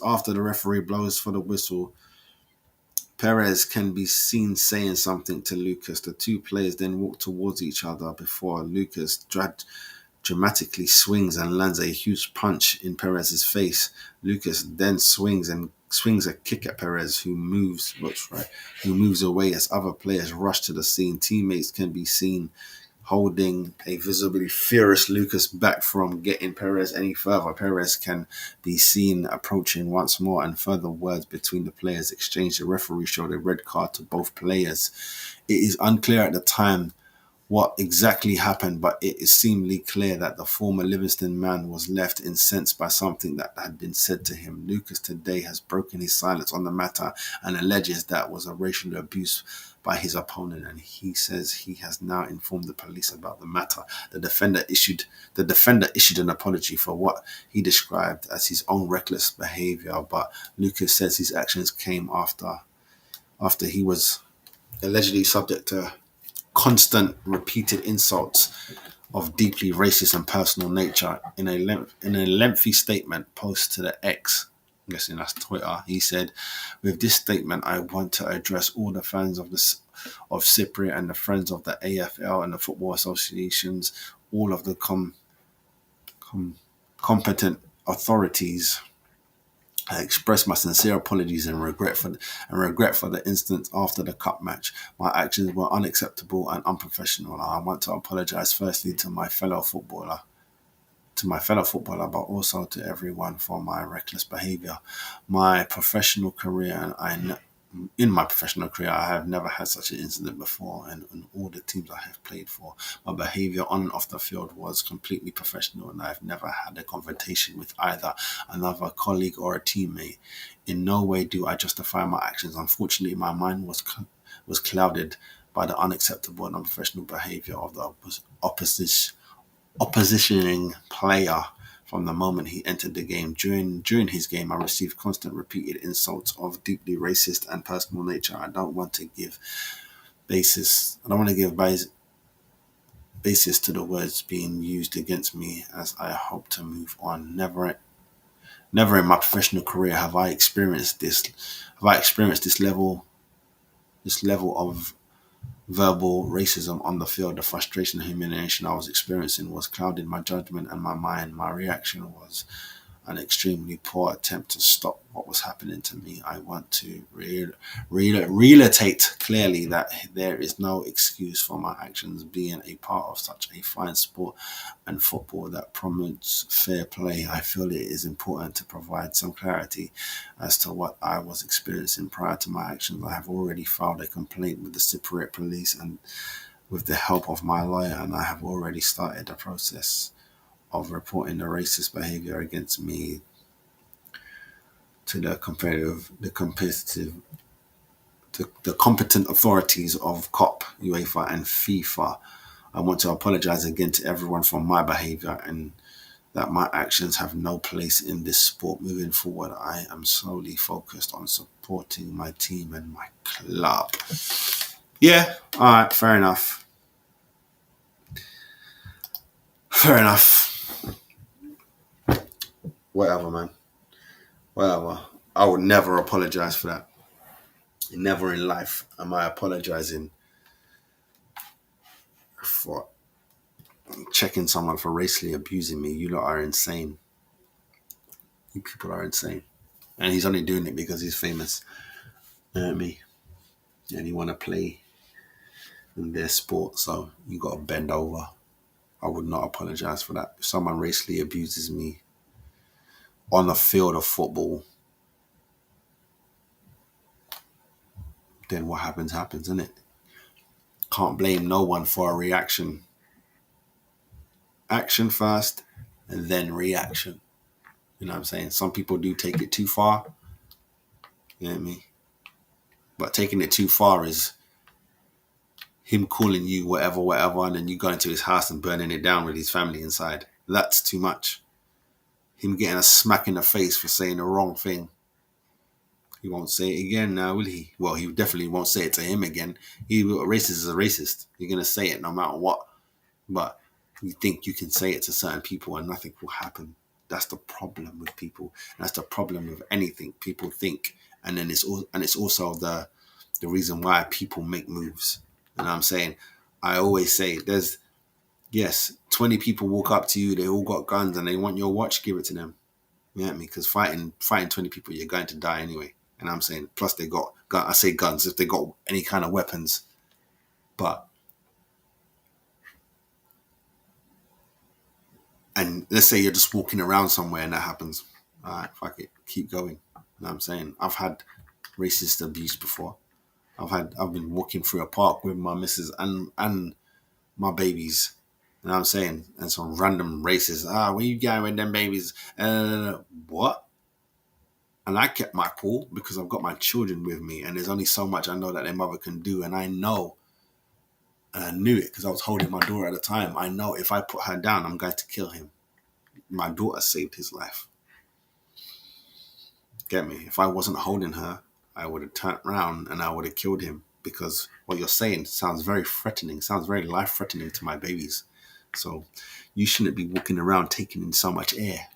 after the referee blows for the whistle. Perez can be seen saying something to Lucas. The two players then walk towards each other before Lucas dramatically swings and lands a huge punch in Perez's face. Lucas then swings a kick at Perez, who moves away as other players rush to the scene. Teammates can be seen holding a visibly furious Lucas back from getting Perez any further. Perez can be seen approaching once more, and further words between the players exchanged. The referee showed a red card to both players. It is unclear at the time what exactly happened, but it is seemingly clear that the former Livingston man was left incensed by something that had been said to him. Lucas today has broken his silence on the matter and alleges that was a racial abuse by his opponent, and he says he has now informed the police about the matter. The defender issued an apology for what he described as his own reckless behavior, but Lucas says his actions came after he was allegedly subject to constant repeated insults of deeply racist and personal nature. In a lengthy statement posted to the X, I'm guessing that's Twitter, he said, "With this statement, I want to address all the fans of Cypriot and the friends of the AFL and the football associations, all of the competent authorities. I express my sincere apologies and regret for the incident after the cup match. My actions were unacceptable and unprofessional. I want to apologize firstly to my fellow footballer, but also to everyone for my reckless behavior. In my professional career, I have never had such an incident before, and in all the teams I have played for, my behavior on and off the field was completely professional, and I have never had a confrontation with either another colleague or a teammate. In no way do I justify my actions. Unfortunately, my mind was clouded by the unacceptable and unprofessional behavior of the oppositioning player from the moment he entered the game. During his game, I received constant repeated insults of deeply racist and personal nature. I don't want to give basis to the words being used against me as I hope to move on. Never in my professional career have I experienced this level of verbal racism on the field. The frustration and humiliation I was experiencing was clouding my judgment and my mind. My reaction was an extremely poor attempt to stop what was happening to me. I want to reiterate clearly that there is no excuse for my actions being a part of such a fine sport and football that promotes fair play. I feel it is important to provide some clarity as to what I was experiencing prior to my actions. I have already filed a complaint with the Cypriot police and with the help of my lawyer, and I have already started the process of reporting the racist behavior against me to the competent authorities of COP, UEFA and FIFA. I want to apologize again to everyone for my behavior and that my actions have no place in this sport. Moving forward, I am solely focused on supporting my team and my club." Yeah, all right, fair enough. Whatever, man. Whatever. I would never apologize for that. Never in life am I apologizing for checking someone for racially abusing me. You lot are insane. You people are insane. And he's only doing it because he's famous. You know what I mean? And you want to play in their sport, so you got to bend over. I would not apologize for that. If someone racially abuses me on the field of football, then what happens, isn't it? Can't blame no one for a reaction. Action first, and then reaction. You know what I'm saying? Some people do take it too far. You know what I mean? But taking it too far is him calling you whatever, whatever, and then you go into his house and burning it down with his family inside. That's too much. Him getting a smack in the face for saying the wrong thing. He won't say it again now, will he? Well, he definitely won't say it to him again. A racist is a racist. You're going to say it no matter what. But you think you can say it to certain people and nothing will happen. That's the problem with people. That's the problem with anything. People think. And then it's also the reason why people make moves. And I'm saying, I always say there's, yes, 20 people walk up to you, they all got guns and they want your watch, give it to them. You know what I mean? Because fighting 20 people, you're going to die anyway. And I'm saying, plus they got, I say guns, if they got any kind of weapons. But, and let's say you're just walking around somewhere and that happens. All right, fuck it, keep going. You know what I'm saying? I've had racist abuse before. I've been walking through a park with my missus and my babies. You know what I'm saying? And some random racists, where you going with them babies? What? And I kept my cool because I've got my children with me and there's only so much I know that their mother can do. And I know, and I knew it because I was holding my daughter at the time. I know if I put her down, I'm going to kill him. My daughter saved his life. Get me? If I wasn't holding her, I would have turned around and I would have killed him because what you're saying sounds very threatening, sounds very life-threatening to my babies. So you shouldn't be walking around taking in so much air.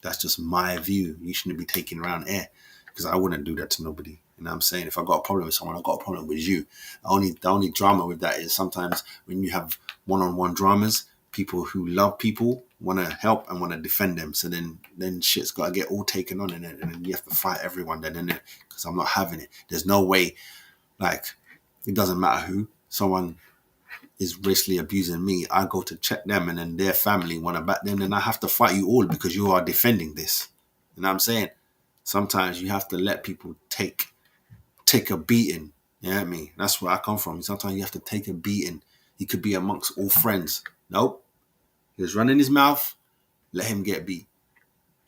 That's just my view. You shouldn't be taking around air because I wouldn't do that to nobody. You know what I'm saying? If I got a problem with someone, I got a problem with you. The only drama with that is sometimes when you have one-on-one dramas, people who love people want to help and want to defend them. So then shit's got to get all taken on and then you have to fight everyone then, innit? Because I'm not having it. There's no way, like, it doesn't matter who. Someone is racially abusing me, I go to check them and then their family want to back them, then I have to fight you all because you are defending this. You know what I'm saying? Sometimes you have to let people take a beating. You know what I mean? That's where I come from. Sometimes you have to take a beating. He could be amongst all friends. Nope. He was running his mouth, let him get beat.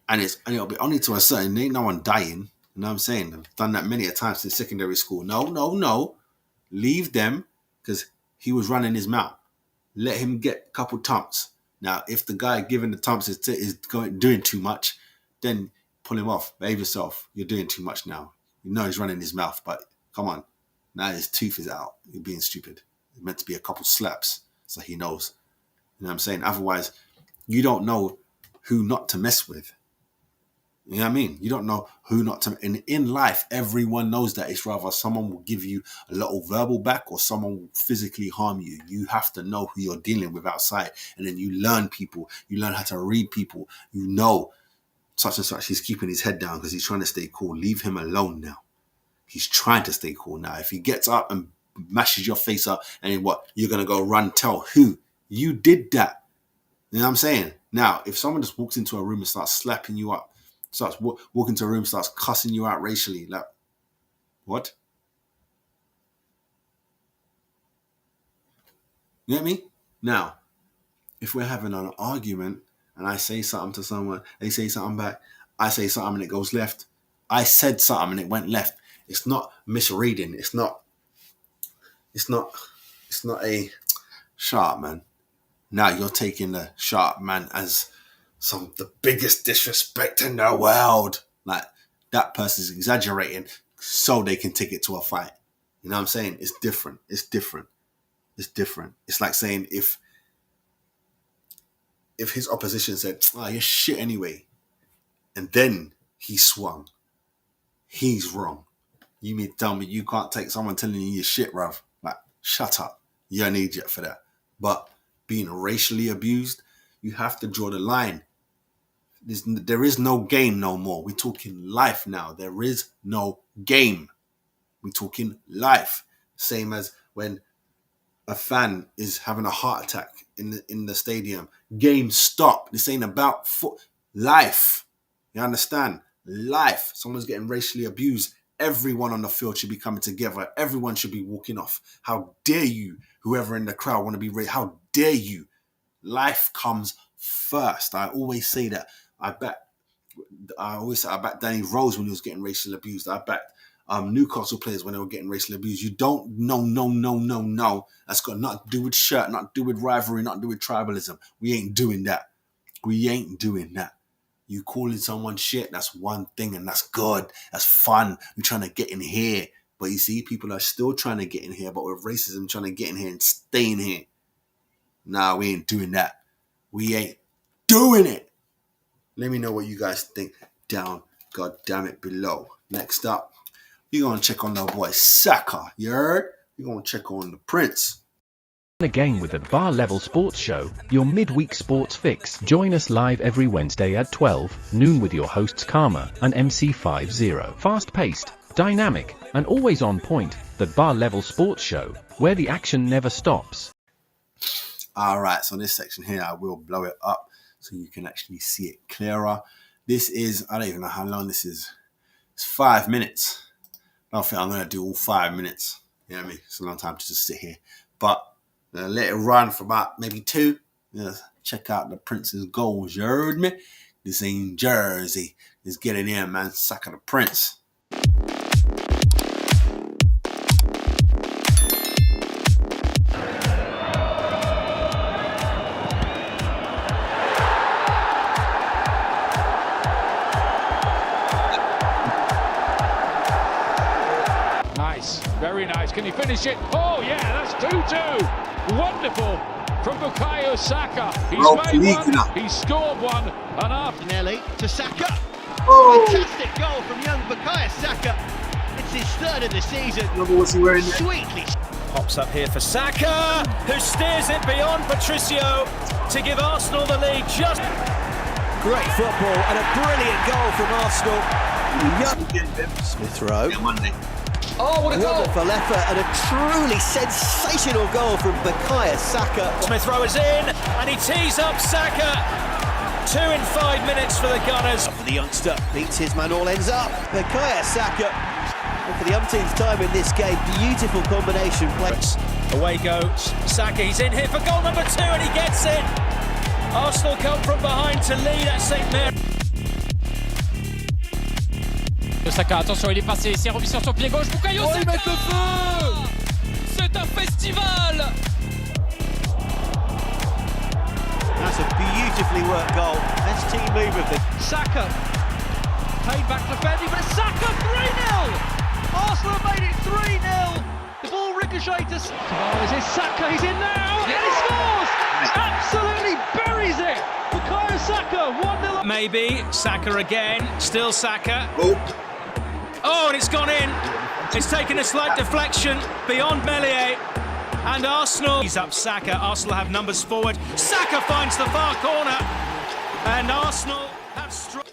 And it'll be only to a certain, ain't no one dying. You know what I'm saying? I've done that many a times since secondary school. No. Leave them because he was running his mouth. Let him get a couple thumps. Now, if the guy giving the thumps is doing too much, then pull him off. Behave yourself. You're doing too much now. You know he's running his mouth, but come on. Now his tooth is out. You're being stupid. It's meant to be a couple slaps so he knows. You know what I'm saying? Otherwise, you don't know who not to mess with. You know what I mean? You don't know who not to. And in life, everyone knows that it's rather someone will give you a little verbal back or someone will physically harm you. You have to know who you're dealing with outside. And then you learn people. You learn how to read people. You know, such and such, he's keeping his head down because he's trying to stay cool. Leave him alone now. He's trying to stay cool now. If he gets up and mashes your face up and then what? You're going to go run tell who? You did that. You know what I'm saying? Now, if someone just walks into a room and starts slapping you up, starts walking to a room, starts cussing you out racially. Like, what? You get me? Now, if we're having an argument and I say something to someone, they say something back, I say something and it goes left. I said something and it went left. It's not misreading. It's not a sharp man. Now you're taking the sharp man as the biggest disrespect in the world. Like, that person's exaggerating so they can take it to a fight. You know what I'm saying? It's different. It's different. It's like saying if his opposition said, you're shit anyway, and then he swung, he's wrong. You mean to tell me you can't take someone telling you you're shit, bruv? Like, shut up. You're an idiot for that. But being racially abused, you have to draw the line. There is no game no more. We're talking life now. There is no game. We're talking life. Same as when a fan is having a heart attack in the stadium. Game stop. This ain't about life. You understand? Life. Someone's getting racially abused. Everyone on the field should be coming together. Everyone should be walking off. How dare you, whoever in the crowd want to be raised? How dare you? Life comes first. I always say that. I backed Danny Rose when he was getting racially abused. I backed Newcastle players when they were getting racially abused. You don't, no. That's got nothing to do with shirt, nothing to do with rivalry, nothing to do with tribalism. We ain't doing that. We ain't doing that. You calling someone shit, that's one thing, and that's good. That's fun. We're trying to get in here. But you see, people are still trying to get in here, but with racism, trying to get in here and stay in here. Nah, we ain't doing that. We ain't doing it. Let me know what you guys think down, god damn it, below. Next up, we're going to check on the boy Saka. You heard? We're going to check on the Prince. Again with the Bar Level Sports Show, your midweek sports fix. Join us live every Wednesday at 12 noon with your hosts Karma and MC50. Fast-paced, dynamic, and always on point, the Bar Level Sports Show, where the action never stops. All right, so this section here, I will blow it up so you can actually see it clearer. This is, I don't even know how long this is. It's 5 minutes. I don't think I'm going to do all 5 minutes. You know what I mean? It's a long time to just sit here. But let it run for about maybe 2. Check out the Prince's goals. You heard me? This ain't Jersey. Let's get it in, man. Saka the Prince. Nice, very nice. Can he finish it? Oh yeah, that's 2-2. Wonderful from Bukayo Saka. He's made one, he's scored one, and after Nelly to Saka. Fantastic goal from young Bukayo Saka. It's his third of the season. What's he wearing there? Sweetly. Pops up here for Saka, who steers it beyond Patricio to give Arsenal the lead. Just great football and a brilliant goal from Arsenal. Smith Rowe. oh, what a goal! Wonderful effort and a truly sensational goal from Bukayo Saka. Smith Rowe is in, and he tees up Saka. 2 in 5 minutes for the Gunners. The youngster beats his man, all ends up. Bukayo Saka, and for the umpteenth time in this game, beautiful combination play. Away goes Saka, he's in here for goal number 2, and he gets it. Arsenal come from behind to lead at St. Mary. Saka, attention, il est passé, c'est remis sur son pied gauche. Bukayo Saka, mettre le feu. C'est un festival. That's a beautifully worked goal. Best team move of the Saka paid back defending, but Saka 3-0. Arsenal have made it 3-0. The ball ricocheted to Tavares. Is Saka? He's in now, and he scores! Absolutely buries it. Bukayo Saka 1-0. Maybe Saka again. Still Saka. Oh, and it's gone in. It's taken a slight deflection beyond Meslier. And Arsenal, he's up Saka. Arsenal have numbers forward. Saka finds the far corner. And Arsenal have struck.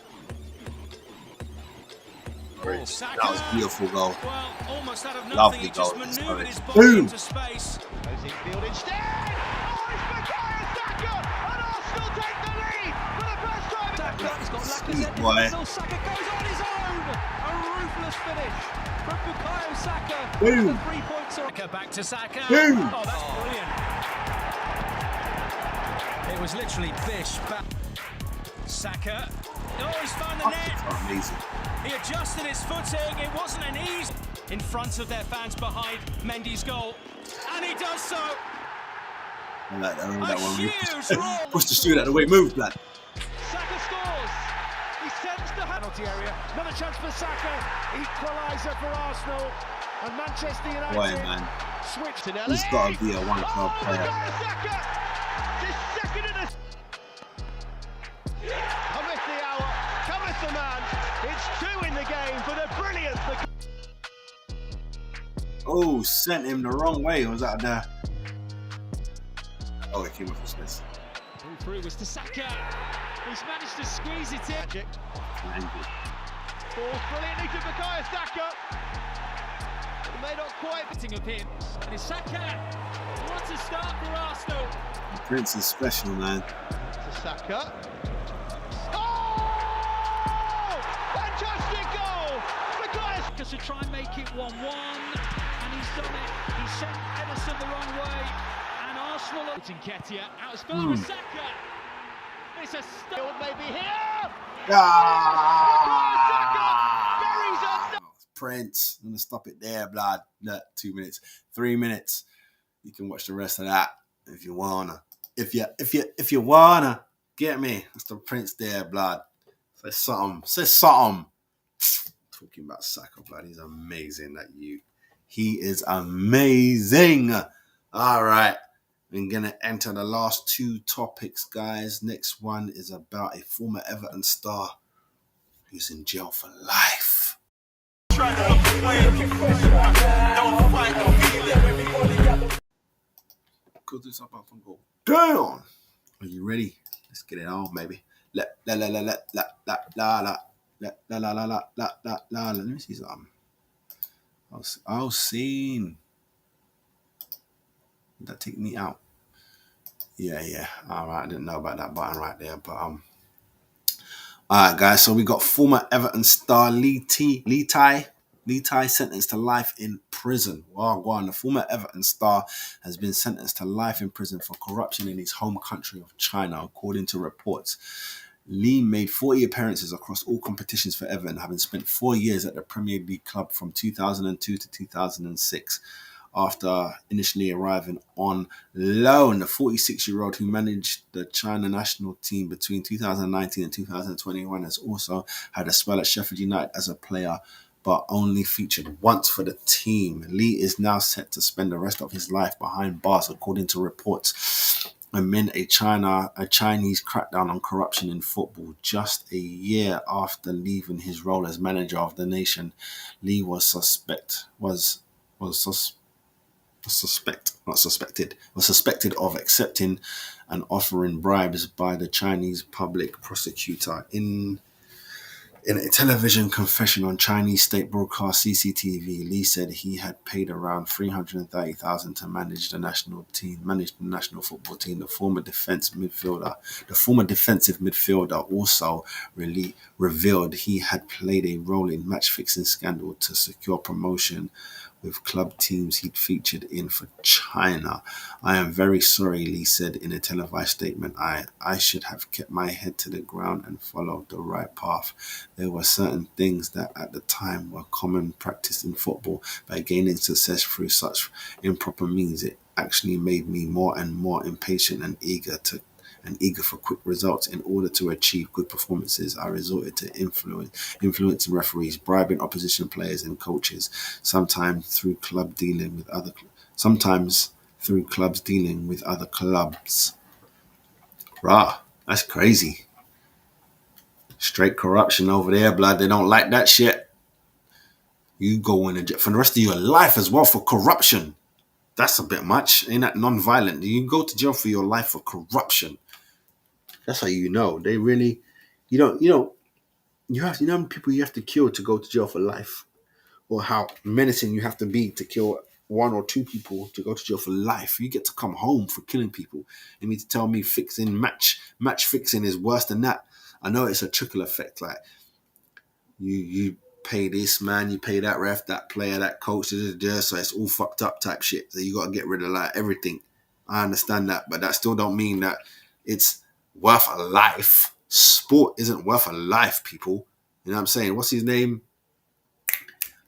That was a beautiful goal. Well, almost out of nothing, Lovely he goal. just manoeuvred his body into space. Goes infield instead. Oh, it's Bukayo Saka, and Arsenal take the lead for the first time. Saka, he's got Lacazette in the middle. Saka goes on his own. A ruthless finish from Bukayo Saka. Boom. The 3 points are Back to Saka. Boom. Oh, that's brilliant. It was literally bish back. Saka. Oh, he's found the net. Amazing. He adjusted his footing. It wasn't an easy. In front of their fans behind Mendy's goal. And he does so. I like that one. Push the shoot out of the way. Move, lad. Saka scores. He sends the penalty area. Another chance for Saka. Equaliser for Arsenal. And Manchester United. Boy, man. Switch to Nelly. He's got to be a one-club player. Saka. This second in a... Cometh the hour, cometh the man. It's 2 in the game for the brilliant. Oh, sent him the wrong way. Was that there? Oh, it came off his fist. Through was to Saka. He's managed to squeeze it in. Ball brilliantly to Bukayo Saka. It may not quite Hitting of him. And it's Saka. What a start for Arsenal. The Prince is special, man. To Saka. Oh! Fantastic goal! Bukayo To try and make it 1-1. And he's done it. He sent Emerson the wrong way. And Arsenal are putting Ketia out as far as Saka. It's a still maybe here. Ah! Prince. I'm gonna stop it there, blood. No, 2 minutes, 3 minutes. You can watch the rest of that if you wanna. If you wanna, get me. That's the Prince there, blood. Say something. Say something. Talking about Saka, blood. He's amazing. He is amazing. All right. I'm going to enter the last 2 topics, guys. Next one is about a former Everton star who's in jail for life. Go do something from goal. Damn. Are you ready? Let's get it on, baby. Let me see something. I was seeing. Did that take me out? Yeah. All right, I didn't know about that button right there, but all right, guys. So we got former Everton star Lee Tai sentenced to life in prison. Wow, the former Everton star has been sentenced to life in prison for corruption in his home country of China, according to reports. Lee made 40 appearances across all competitions for Everton, having spent 4 years at the Premier League club from 2002 to 2006. After initially arriving on loan, the 46-year-old who managed the China national team between 2019 and 2021 has also had a spell at Sheffield United as a player, but only featured once for the team. Lee is now set to spend the rest of his life behind bars, according to reports, amid a Chinese crackdown on corruption in football. Just a year after leaving his role as manager of the nation, Lee was suspected of accepting and offering bribes by the Chinese public prosecutor. In a television confession on Chinese state broadcast CCTV, Lee said he had paid around $330,000 to manage the national football team. The former defensive midfielder also revealed he had played a role in match-fixing scandal to secure promotion with club teams he'd featured in for China. I am very sorry, Lee said in a televised statement. I should have kept my head to the ground and followed the right path. There were certain things that at the time were common practice in football. By gaining success through such improper means, it actually made me more and more impatient and eager for quick results. In order to achieve good performances, I resorted to influencing referees, bribing opposition players and coaches, sometimes through clubs dealing with other clubs. Rah, that's crazy. Straight corruption over there, blood. They don't like that shit. You go in jail for the rest of your life as well for corruption. That's a bit much. Ain't that non-violent? You go to jail for your life for corruption. That's how you know. They really, you know how many people you have to kill to go to jail for life, or how menacing you have to be to kill 1 or 2 people to go to jail for life. You get to come home for killing people. You mean to tell me match fixing is worse than that? I know it's a trickle effect. Like you pay this man, you pay that ref, that player, that coach, so it's all fucked up type shit. So you got to get rid of like everything. I understand that, but that still don't mean that it's worth a life. Sport isn't worth a life, people. You know what I'm saying? What's his name?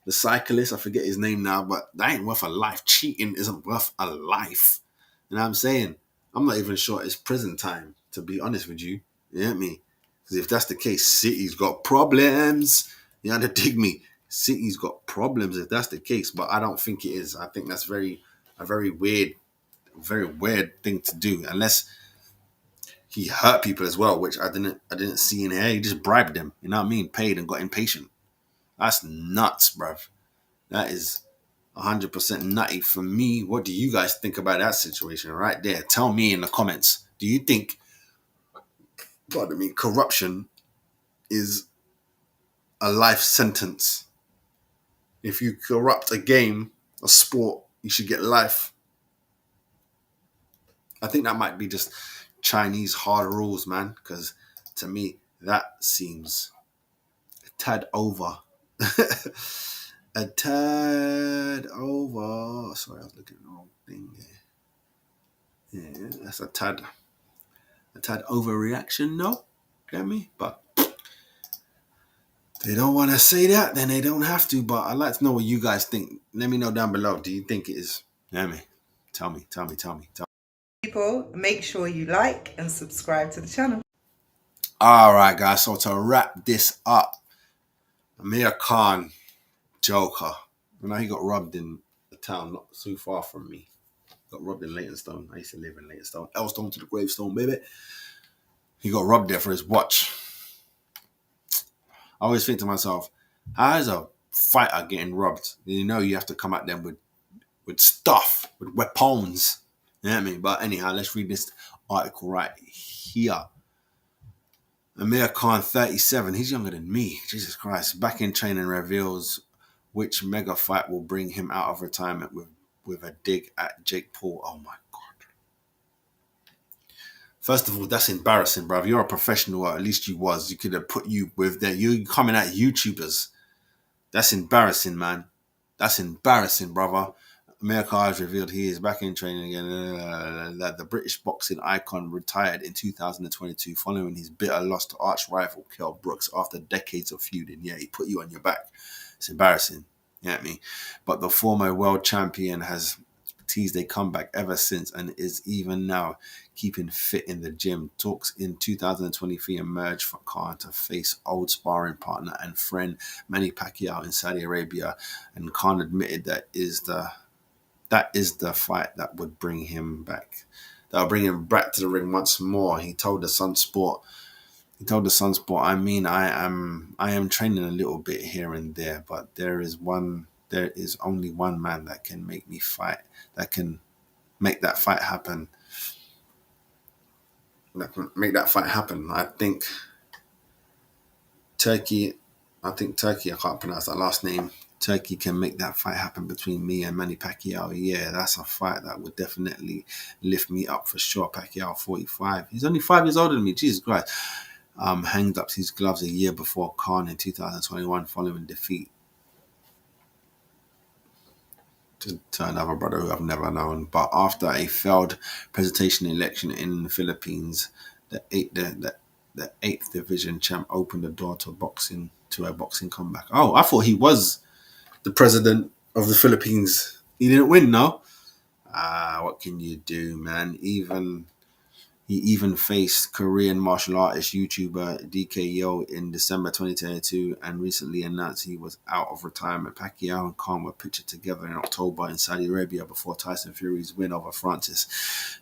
The cyclist, I forget his name now, but that ain't worth a life. Cheating isn't worth a life. You know what I'm saying? I'm not even sure it's prison time, to be honest with you. You know what I mean? Because if that's the case, City's got problems. You know, to dig me. City's got problems if that's the case, but I don't think it is. I think that's a very weird thing to do, unless he hurt people as well, which I didn't see in here. He just bribed them, you know what I mean? Paid and got impatient. That's nuts, bruv. That is 100% nutty for me. What do you guys think about that situation right there? Tell me in the comments. Do you think, corruption is a life sentence? If you corrupt a game, a sport, you should get life. I think that might be just Chinese hard rules, man, because to me, that seems a tad over. A tad over. Sorry, I was looking at the wrong thing there. Yeah, that's a tad overreaction, no? Get me? But They don't want to say that, then they don't have to. But I'd like to know what you guys think. Let me know down below. Do you think it is? Yeah, me. Tell me. People, make sure you like and subscribe to the channel. All right, guys. So to wrap this up, Amir Khan, Joker. You know, he got robbed in a town not too far from me. Got robbed in Leytonstone. I used to live in Leytonstone. Elstone to the gravestone, baby. He got robbed there for his watch. I always think to myself, how is a fighter getting robbed? You know, you have to come at them with stuff, with weapons. You know what I mean? But anyhow, let's read this article right here. Amir Khan, 37. He's younger than me. Jesus Christ. Back in training reveals which mega fight will bring him out of retirement with a dig at Jake Paul. Oh my God. First of all, that's embarrassing, bruv. You're a professional, or at least you was. You could have put you with that. You coming at YouTubers. That's embarrassing, man. That's embarrassing, brother. America has revealed he is back in training again. That the British boxing icon retired in 2022 following his bitter loss to arch rival Kell Brooks after decades of feuding. Yeah, he put you on your back. It's embarrassing. You get me? But the former world champion has teased a comeback ever since and is even now keeping fit in the gym. Talks in 2023 emerged for Khan to face old sparring partner and friend Manny Pacquiao in Saudi Arabia, and Khan admitted that is the fight that would bring him back. That will bring him back to the ring once more. He told the Sun Sport, I mean, I am training a little bit here and there, but there is only one man that can make me fight, that can make that fight happen. I think Turkey, I can't pronounce that last name. Turkey can make that fight happen between me and Manny Pacquiao. Yeah, that's a fight that would definitely lift me up for sure. Pacquiao, 45. He's only 5 years older than me. Jesus Christ. Hanged up his gloves a year before Khan in 2021 following defeat to another brother who I've never known. But after a failed presidential election in the Philippines, the eighth division champ opened the door to a boxing comeback. Oh, I thought he was the president of the Philippines. He didn't win, no? What can you do, man? He even faced Korean martial artist YouTuber DKYO in December 2022 and recently announced he was out of retirement. Pacquiao and Khan were pictured together in October in Saudi Arabia before Tyson Fury's win over Francis.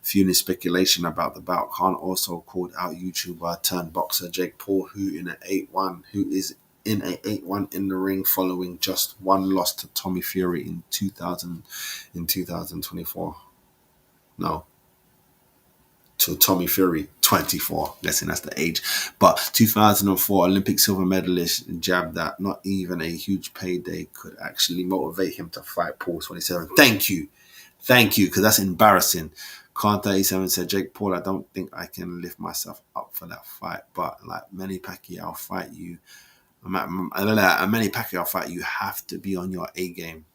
Fueling speculation about the bout, Khan also called out YouTuber turned boxer Jake Paul, who is in a 8-1 in the ring following just one loss to Tommy Fury in 2024. No. To Tommy Fury, 24. Listen, that's the age. But 2004 Olympic silver medalist jabbed that not even a huge payday could actually motivate him to fight Paul, 27. Thank you, because that's embarrassing. Khan, 37, said, Jake Paul, I don't think I can lift myself up for that fight. But like Manny Pacquiao fight, you have to be on your A game.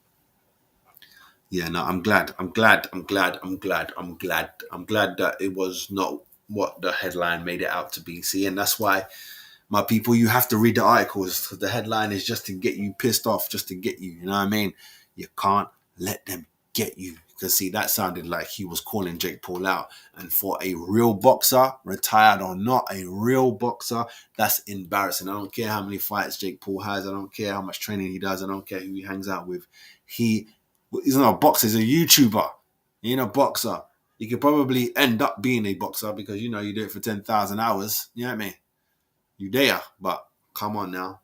Yeah, no, I'm glad that it was not what the headline made it out to be. See, and that's why, my people, you have to read the articles. The headline is just to get you pissed off, just to get you, you know what I mean? You can't let them get you. Because, see, that sounded like he was calling Jake Paul out. And for a real boxer, retired or not, a real boxer, that's embarrassing. I don't care how many fights Jake Paul has. I don't care how much training he does. I don't care who he hangs out with. He's not a boxer, he's a YouTuber. He ain't a boxer. He could probably end up being a boxer because, you know, you do it for 10,000 hours. You know what I mean? You there. But come on now.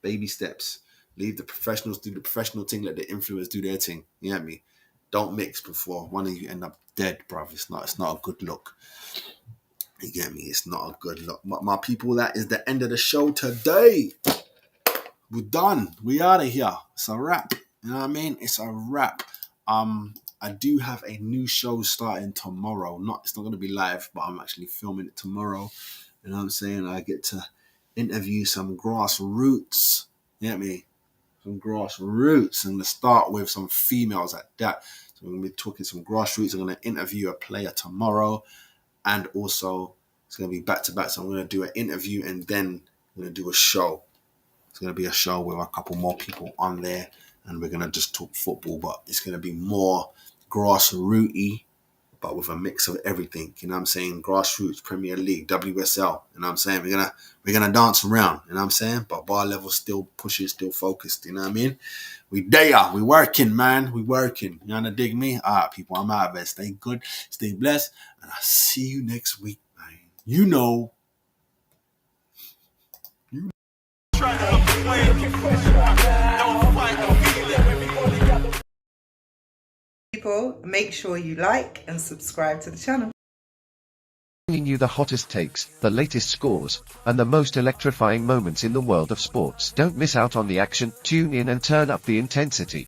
Baby steps. Leave the professionals do the professional thing. Let the influencers do their thing. You know what I mean? Don't mix before one of you end up dead, bruv. It's not a good look. You get me? It's not a good look. My people, that is the end of the show today. We're done. We out of here. It's a wrap. You know what I mean? It's a wrap. I do have a new show starting tomorrow. It's not going to be live, but I'm actually filming it tomorrow. You know what I'm saying? I get to interview some grassroots. You know what I mean? Some grassroots. I'm going to start with some females at that. So I'm going to be talking some grassroots. I'm going to interview a player tomorrow. And also, it's going to be back to back. So I'm going to do an interview and then I'm going to do a show. It's going to be a show with a couple more people on there, and we're going to just talk football, but it's going to be more grassrooty, but with a mix of everything. You know what I'm saying? Grassroots, Premier League, WSL. You know what I'm saying? We're gonna dance around. You know what I'm saying? But bar level still pushing, still focused. You know what I mean? We there. We working, man. We working. You wanna dig me? All right, people. I'm out of it. Stay good. Stay blessed. And I'll see you next week, man. You know. People, make sure you like and subscribe to the channel. Bringing you the hottest takes, the latest scores, and the most electrifying moments in the world of sports. Don't miss out on the action. Tune in and turn up the intensity.